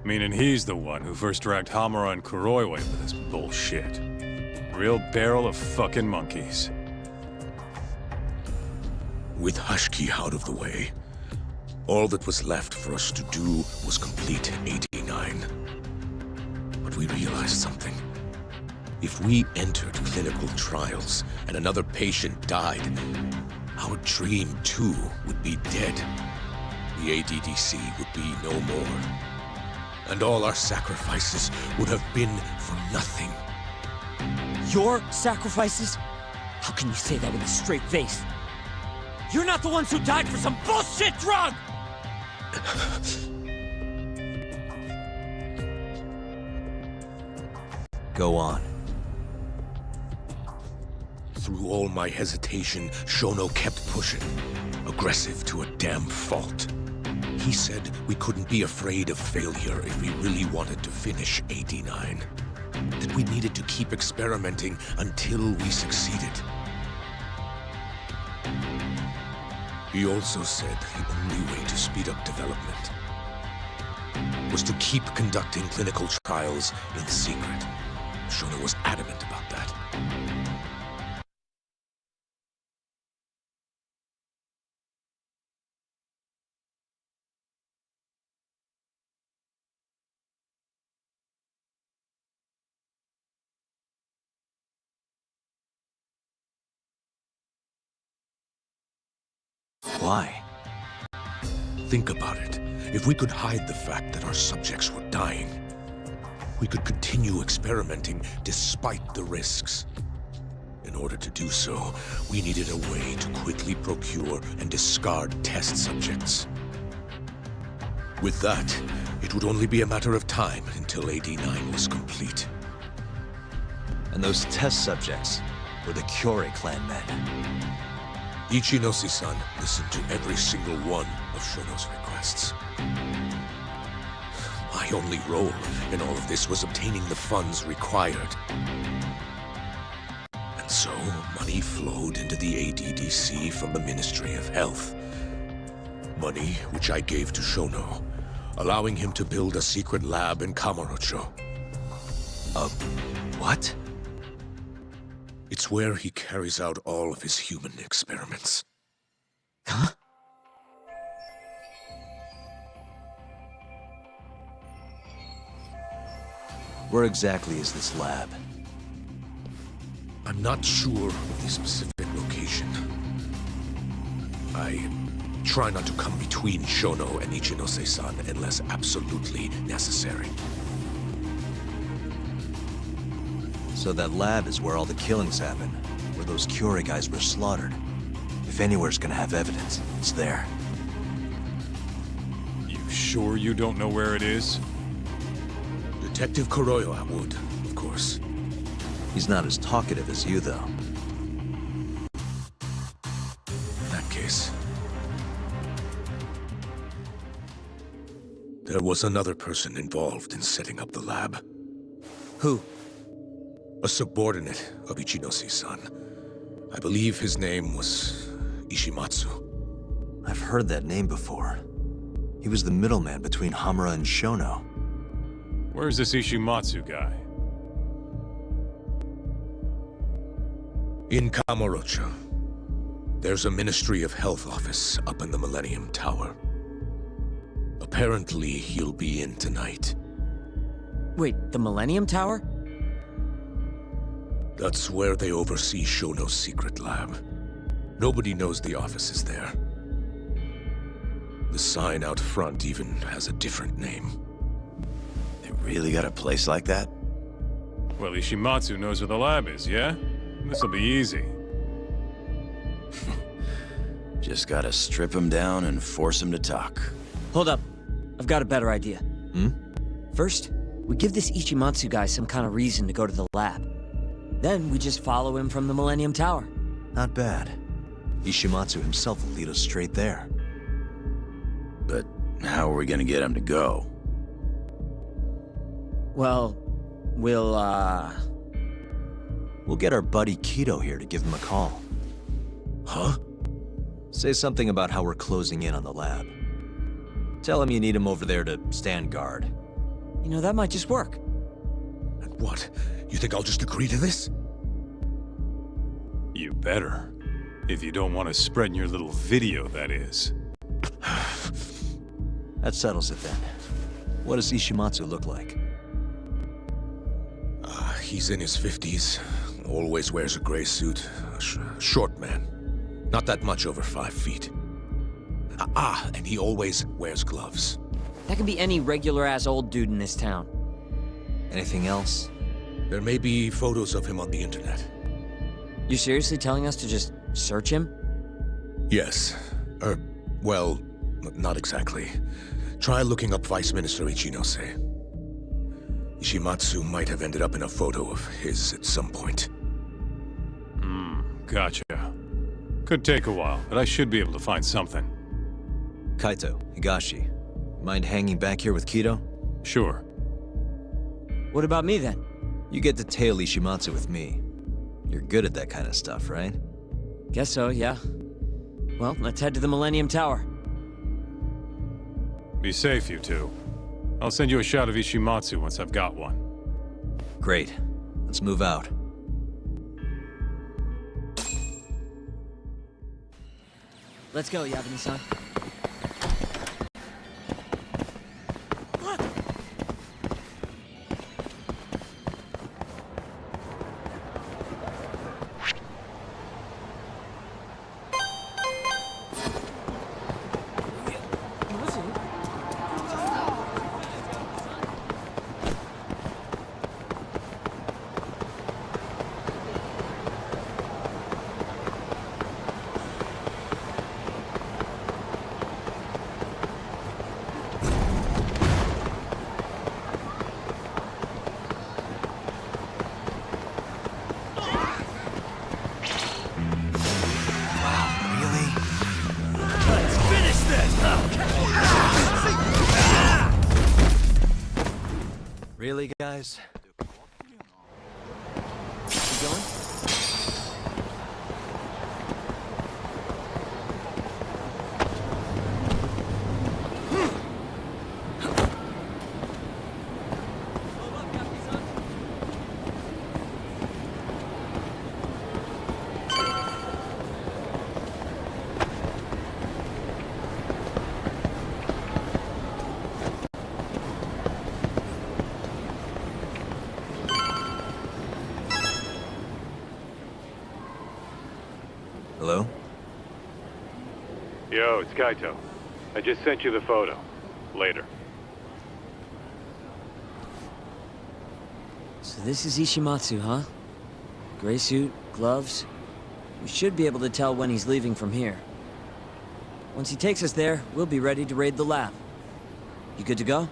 Meaning he's the one who first dragged Hamura and Kuroi away with this bullshit. Real barrel of fucking monkeys. With Hashiki out of the way, all that was left for us to do was complete AD-9. But we realized something. If we entered clinical trials and another patient died, our dream too would be dead. The ADDC would be no more. And all our sacrifices would have been for nothing. Your sacrifices? How can you say that with a straight face? You're not the ones who died for some bullshit drug! Go on. Through all my hesitation, Shono kept pushing, aggressive to a damn fault. He said we couldn't be afraid of failure if we really wanted to finish AD-9. That we needed to keep experimenting until we succeeded. He also said the only way to speed up development was to keep conducting clinical trials in secret. Shono was adamant about that. Why? Think about it. If we could hide the fact that our subjects were dying, we could continue experimenting despite the risks. In order to do so, we needed a way to quickly procure and discard test subjects. With that, it would only be a matter of time until AD-9 was complete. And those test subjects were the Kyorei clan men. Ichinose-san listened to every single one of Shono's requests. My only role in all of this was obtaining the funds required. And so, money flowed into the ADDC from the Ministry of Health. Money which I gave to Shono, allowing him to build a secret lab in Kamurocho. What? It's where he carries out all of his human experiments. Huh? Where exactly is this lab? I'm not sure of the specific location. I try not to come between Shono and Ichinose-san unless absolutely necessary. So that lab is where all the killings happened, where those Kyorei guys were slaughtered. If anywhere's gonna have evidence, it's there. You sure you don't know where it is? Detective Kuroiwa would, of course. He's not as talkative as you, though. In that case... there was another person involved in setting up the lab. Who? A subordinate of Ichinose-san. I believe his name was Ishimatsu. I've heard that name before. He was the middleman between Hamura and Shono. Where's this Ishimatsu guy? In Kamurocho. There's a Ministry of Health office up in the Millennium Tower. Apparently, he'll be in tonight. Wait, the Millennium Tower? That's where they oversee Shono's secret lab. Nobody knows the office is there. The sign out front even has a different name. They really got a place like that? Well, Ishimatsu knows where the lab is, yeah? This'll be easy. Just gotta strip him down and force him to talk. Hold up. I've got a better idea. Hmm? First, we give this Ichimatsu guy some kind of reason to go to the lab. Then we just follow him from the Millennium Tower. Not bad. Ishimatsu himself will lead us straight there. But how are we gonna get him to go? Well, we'll get our buddy Kido here to give him a call. Huh? Say something about how we're closing in on the lab. Tell him you need him over there to stand guard. You know, that might just work. And what? You think I'll just agree to this? You better. If you don't want to spread in your little video, that is. That settles it then. What does Ishimatsu look like? He's in his 50s. Always wears a gray suit. Short man. Not that much over 5 feet. And he always wears gloves. That could be any regular-ass old dude in this town. Anything else? There may be photos of him on the internet. You seriously telling us to just search him? Yes. Well, not exactly. Try looking up Vice Minister Ichinose. Ishimatsu might have ended up in a photo of his at some point. Gotcha. Could take a while, but I should be able to find something. Kaito, Higashi, mind hanging back here with Kido? Sure. What about me then? You get to tail Ishimatsu with me. You're good at that kind of stuff, right? Guess so, yeah. Well, let's head to the Millennium Tower. Be safe, you two. I'll send you a shot of Ishimatsu once I've got one. Great. Let's move out. Let's go, Yagami-san. Really, guys? You going? Hello? Yo, it's Kaito. I just sent you the photo. Later. So this is Ishimatsu, huh? Gray suit, gloves. We should be able to tell when he's leaving from here. Once he takes us there, we'll be ready to raid the lab. You good to go?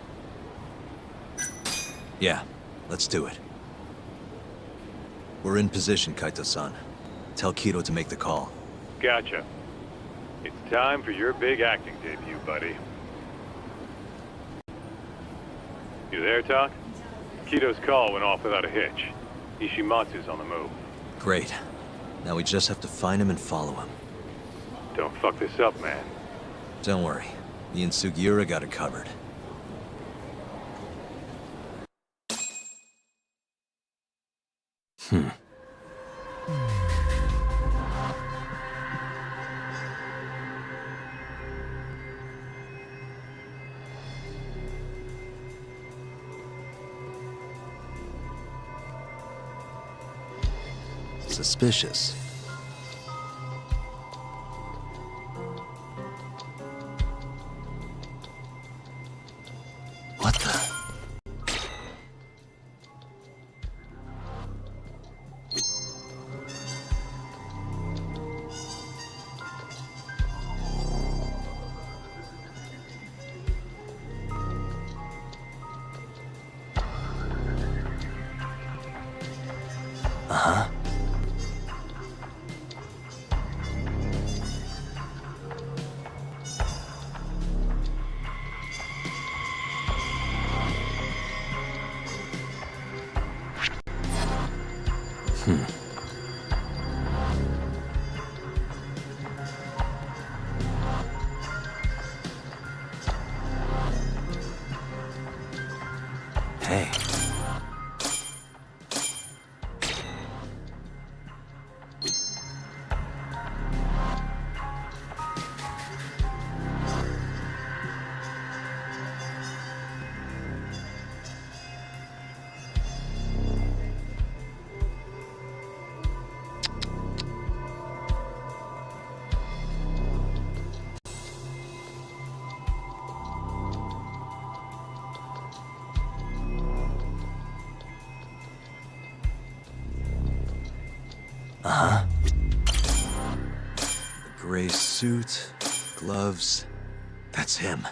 Yeah, let's do it. We're in position, Kaito-san. Tell Kido to make the call. Gotcha. It's time for your big acting debut, buddy. You there, Talk? Kido's call went off without a hitch. Ishimatsu's on the move. Great. Now we just have to find him and follow him. Don't fuck this up, man. Don't worry. Me and Sugiura got it covered. Suspicious. What the? Gray suit, gloves. That's him.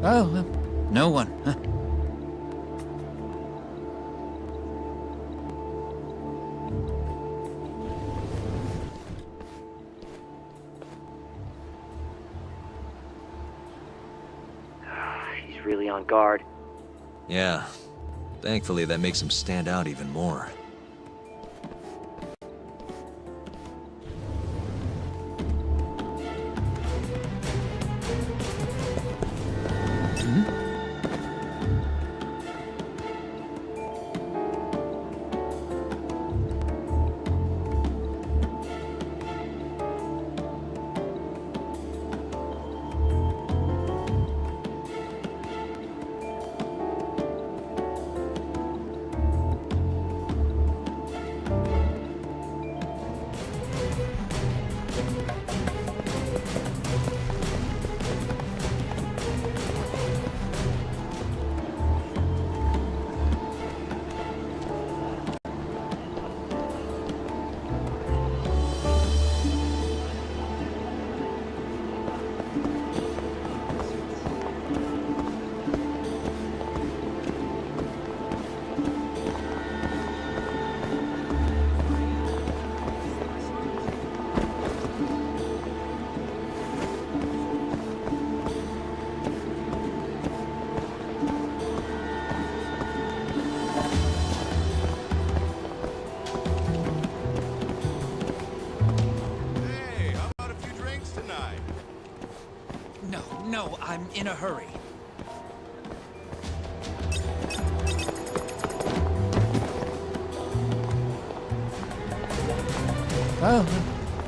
Oh, no one, huh? He's really on guard. Yeah. Thankfully, that makes him stand out even more. No, I'm in a hurry. Oh,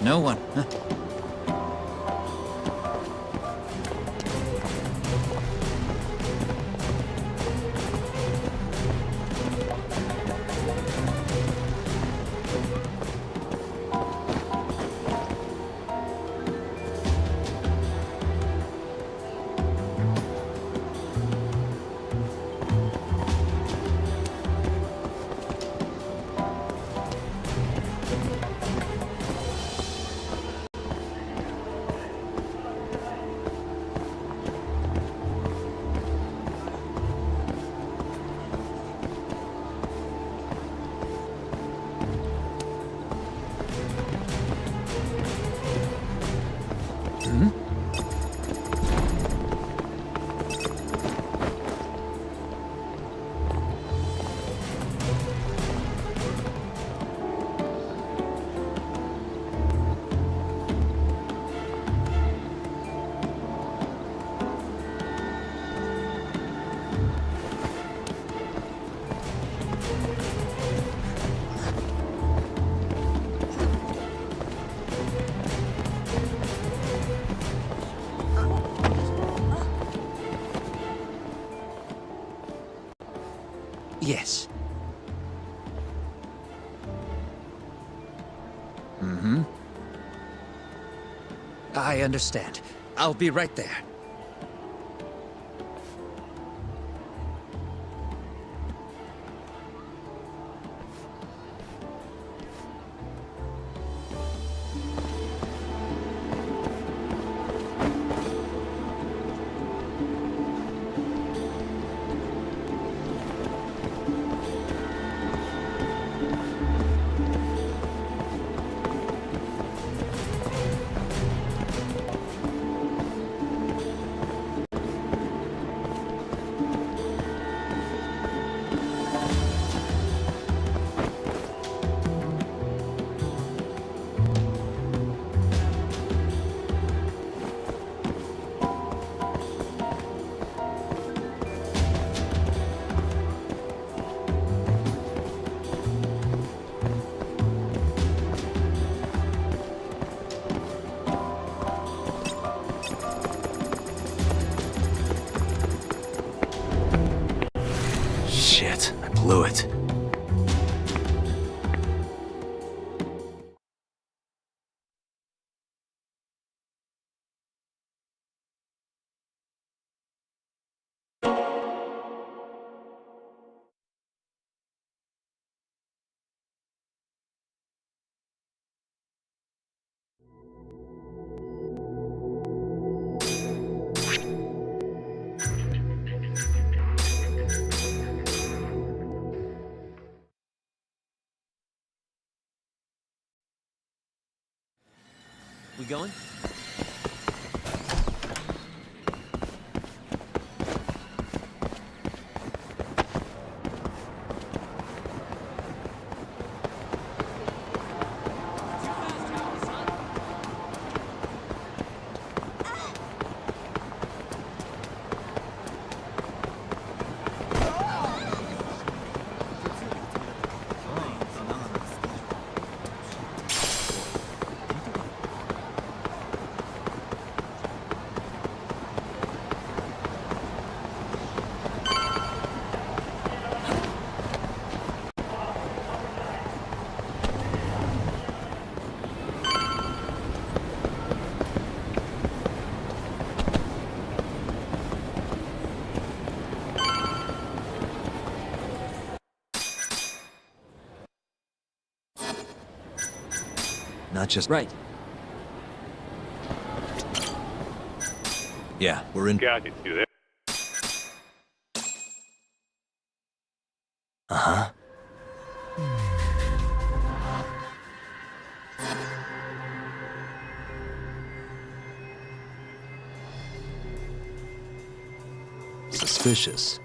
no one, huh? Yes. Mm-hmm. I understand. I'll be right there. Shit, I blew it. We going? Not just... Right. Yeah, we're in... Got you there. Uh-huh. Suspicious.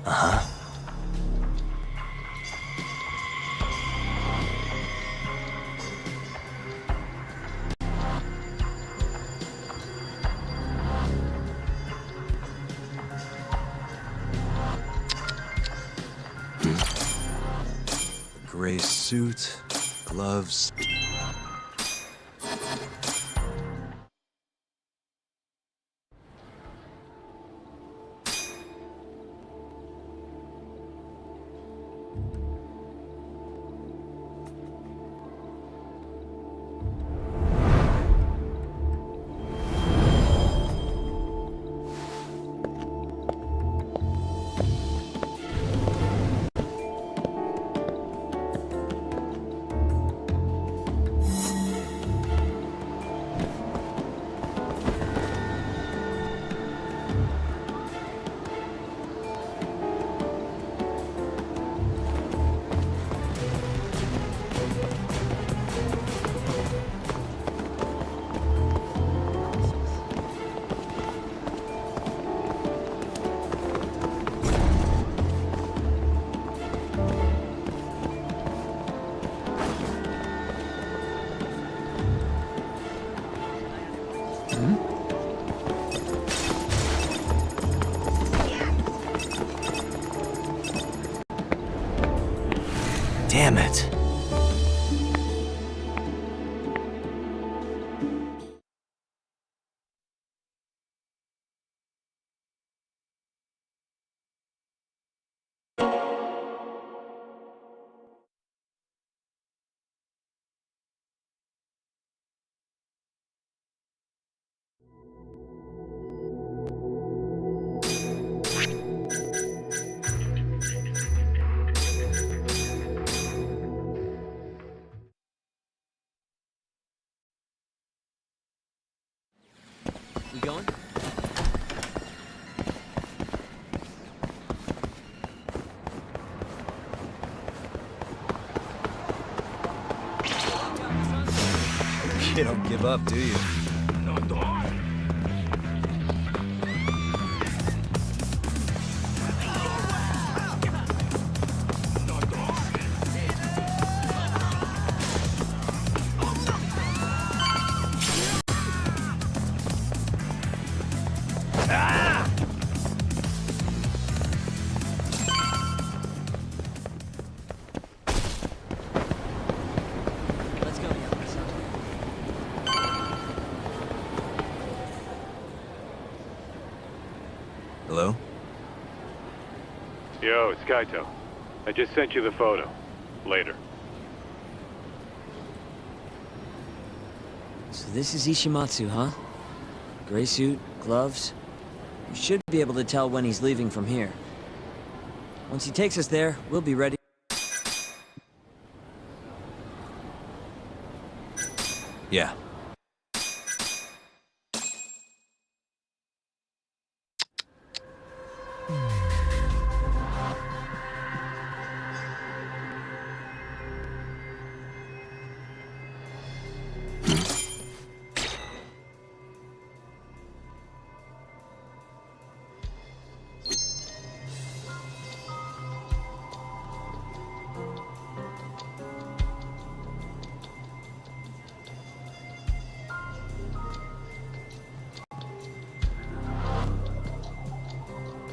Uh-huh. A gray suit, gloves. Damn it. We going? You don't give up, do you? Let's go, Yagami-san. Hello? Yo, it's Kaito. I just sent you the photo. Later. So this is Ishimatsu, huh? Gray suit, gloves. You should be able to tell when he's leaving from here. Once he takes us there, we'll be ready. Yeah.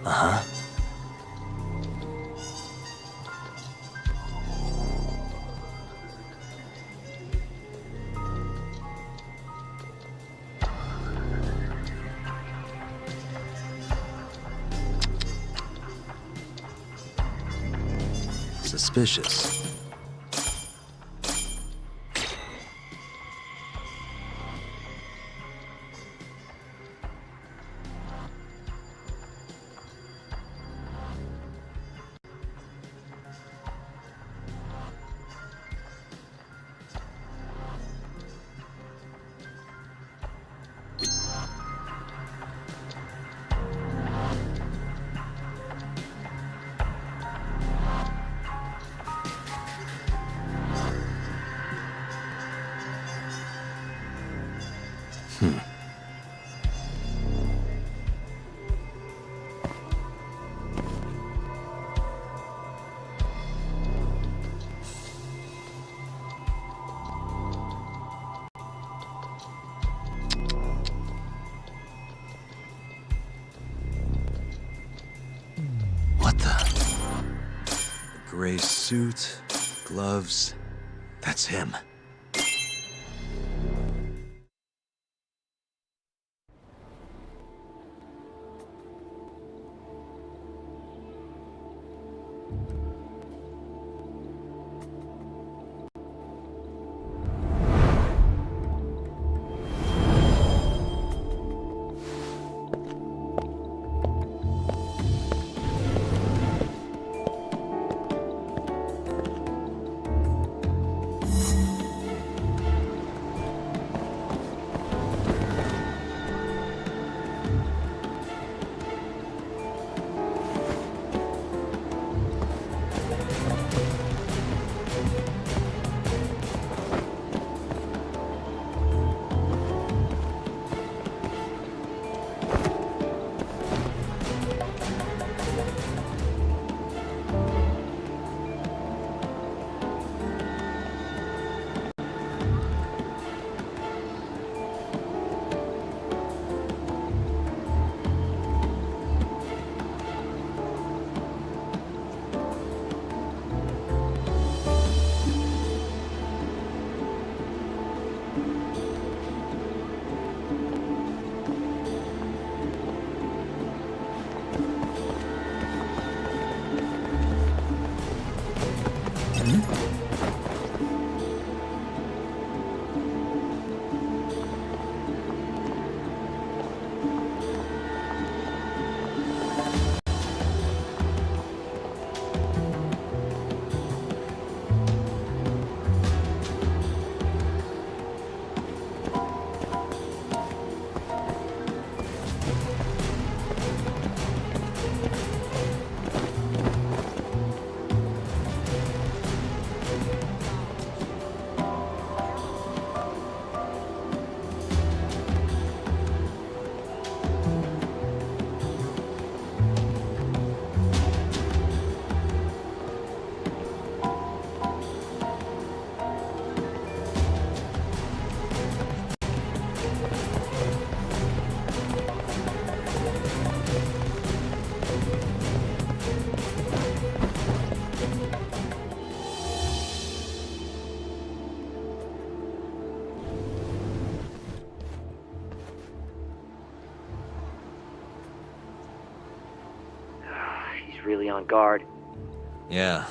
Uh-huh. Suspicious. What the? Gray suit, gloves. That's him. he's really on guard. Yeah.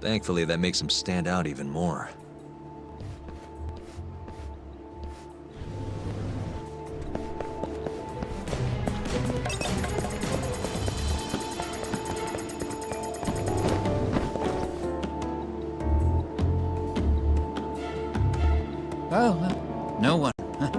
Thankfully, that makes him stand out even more. Oh, no one. Huh.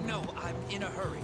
No, I'm in a hurry.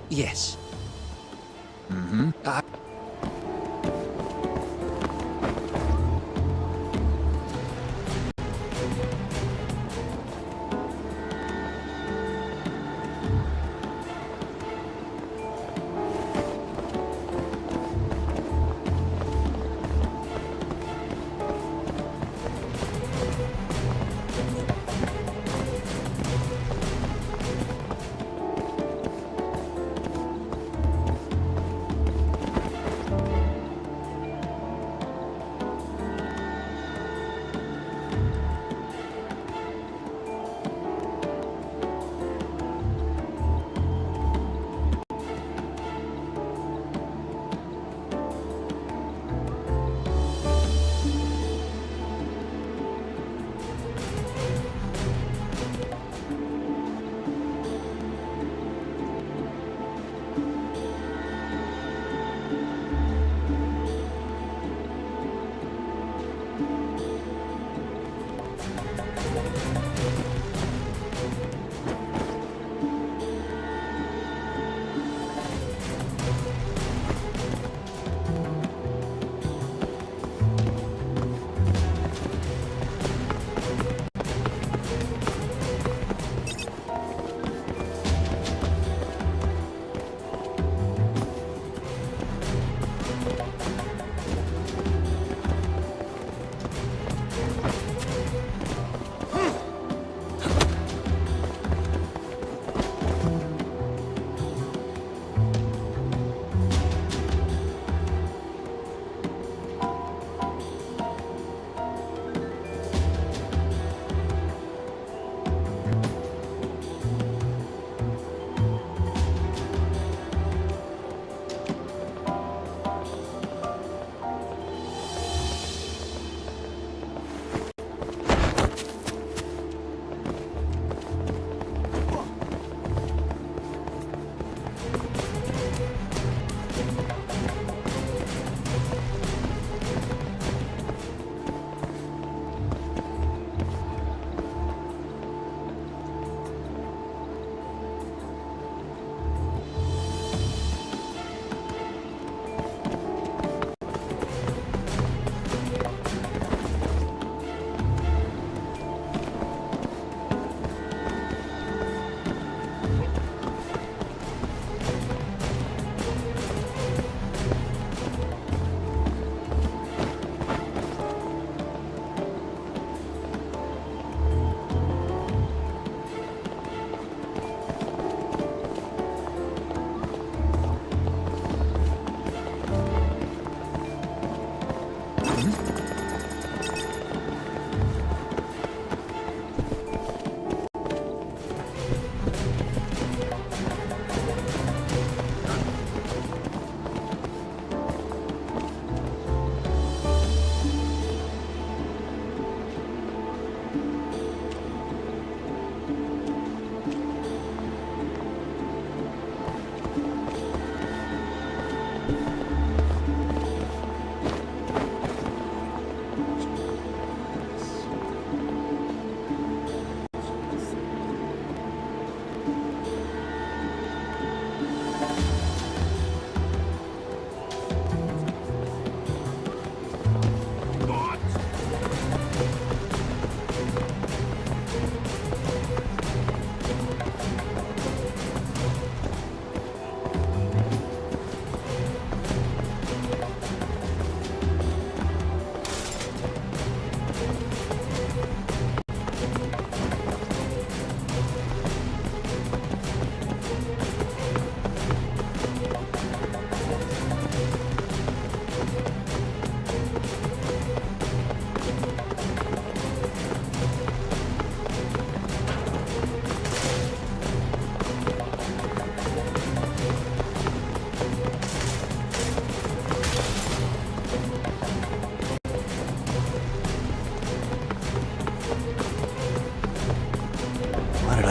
Yes. Mm-hmm.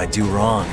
I do wrong?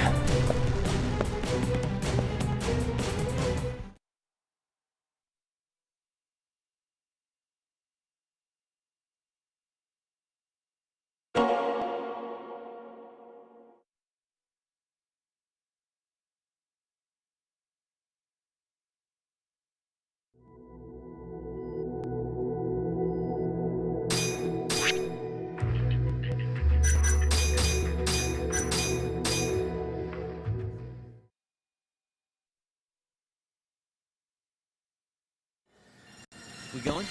We going?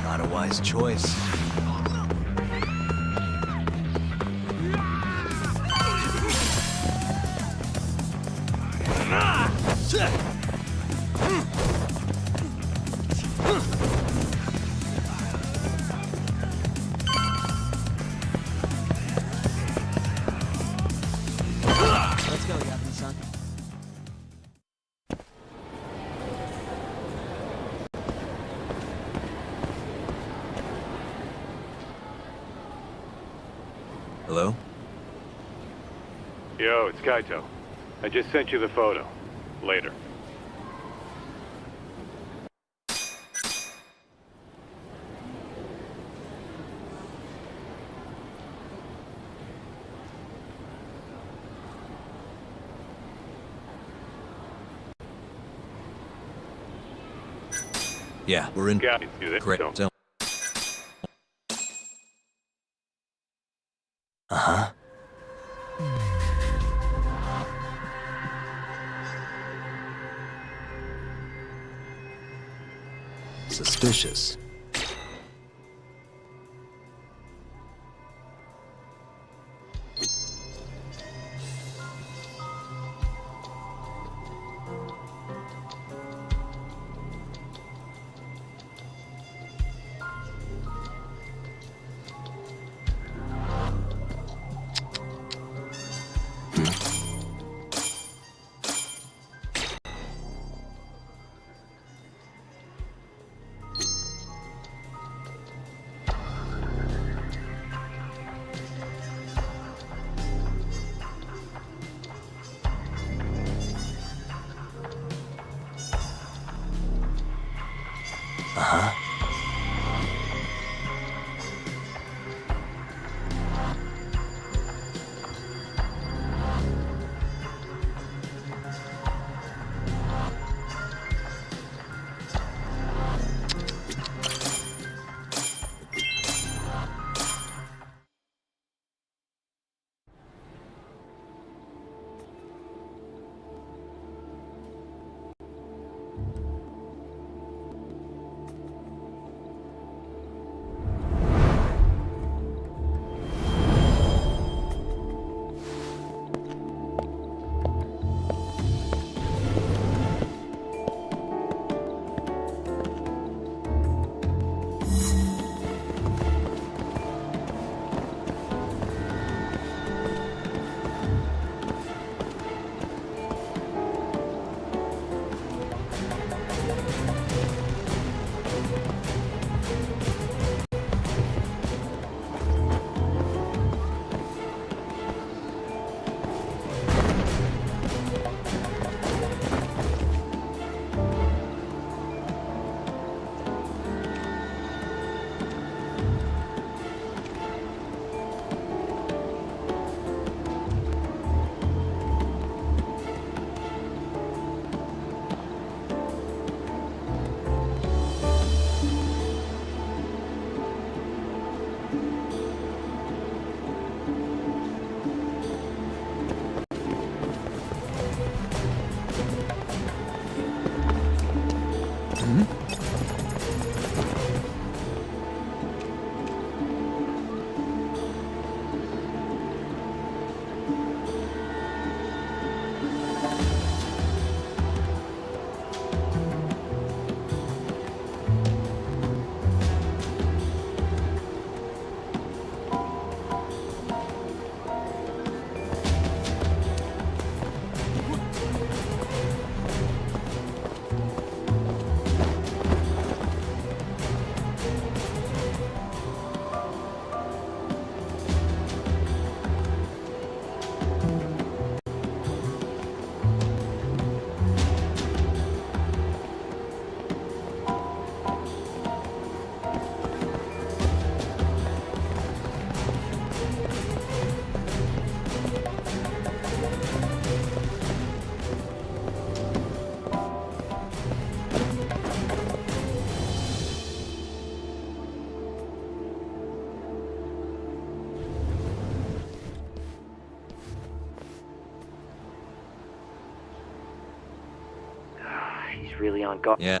Not a wise choice. Let's go, Yakuza-san. Hello? Yo, it's Kaito. I just sent you the photo. Later. Yeah, we're in. Got it. Do that. Great. Don't. So. Uh-huh. Suspicious. really on guard. Yeah.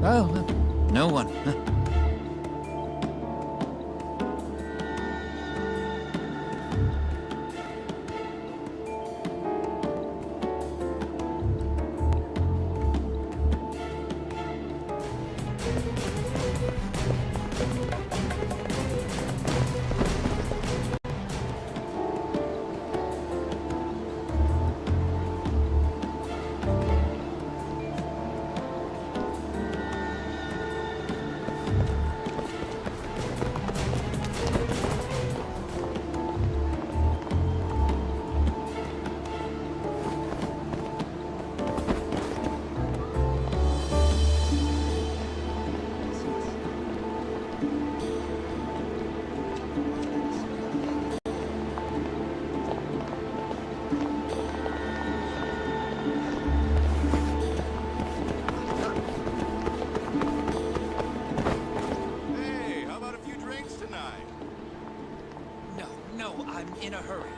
Oh, no one. Hey, how about a few drinks tonight? No, I'm in a hurry.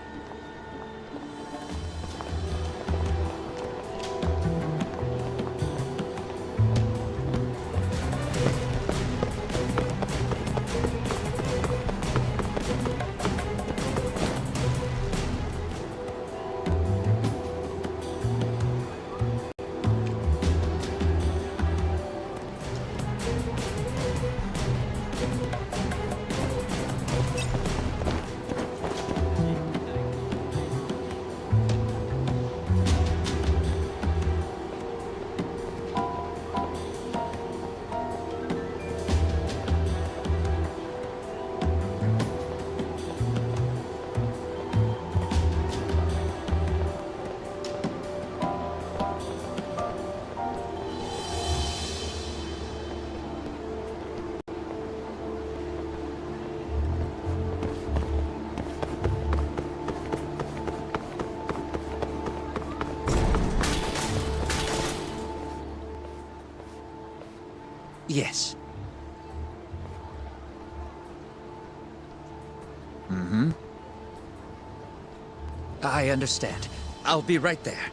Yes. I understand. I'll be right there.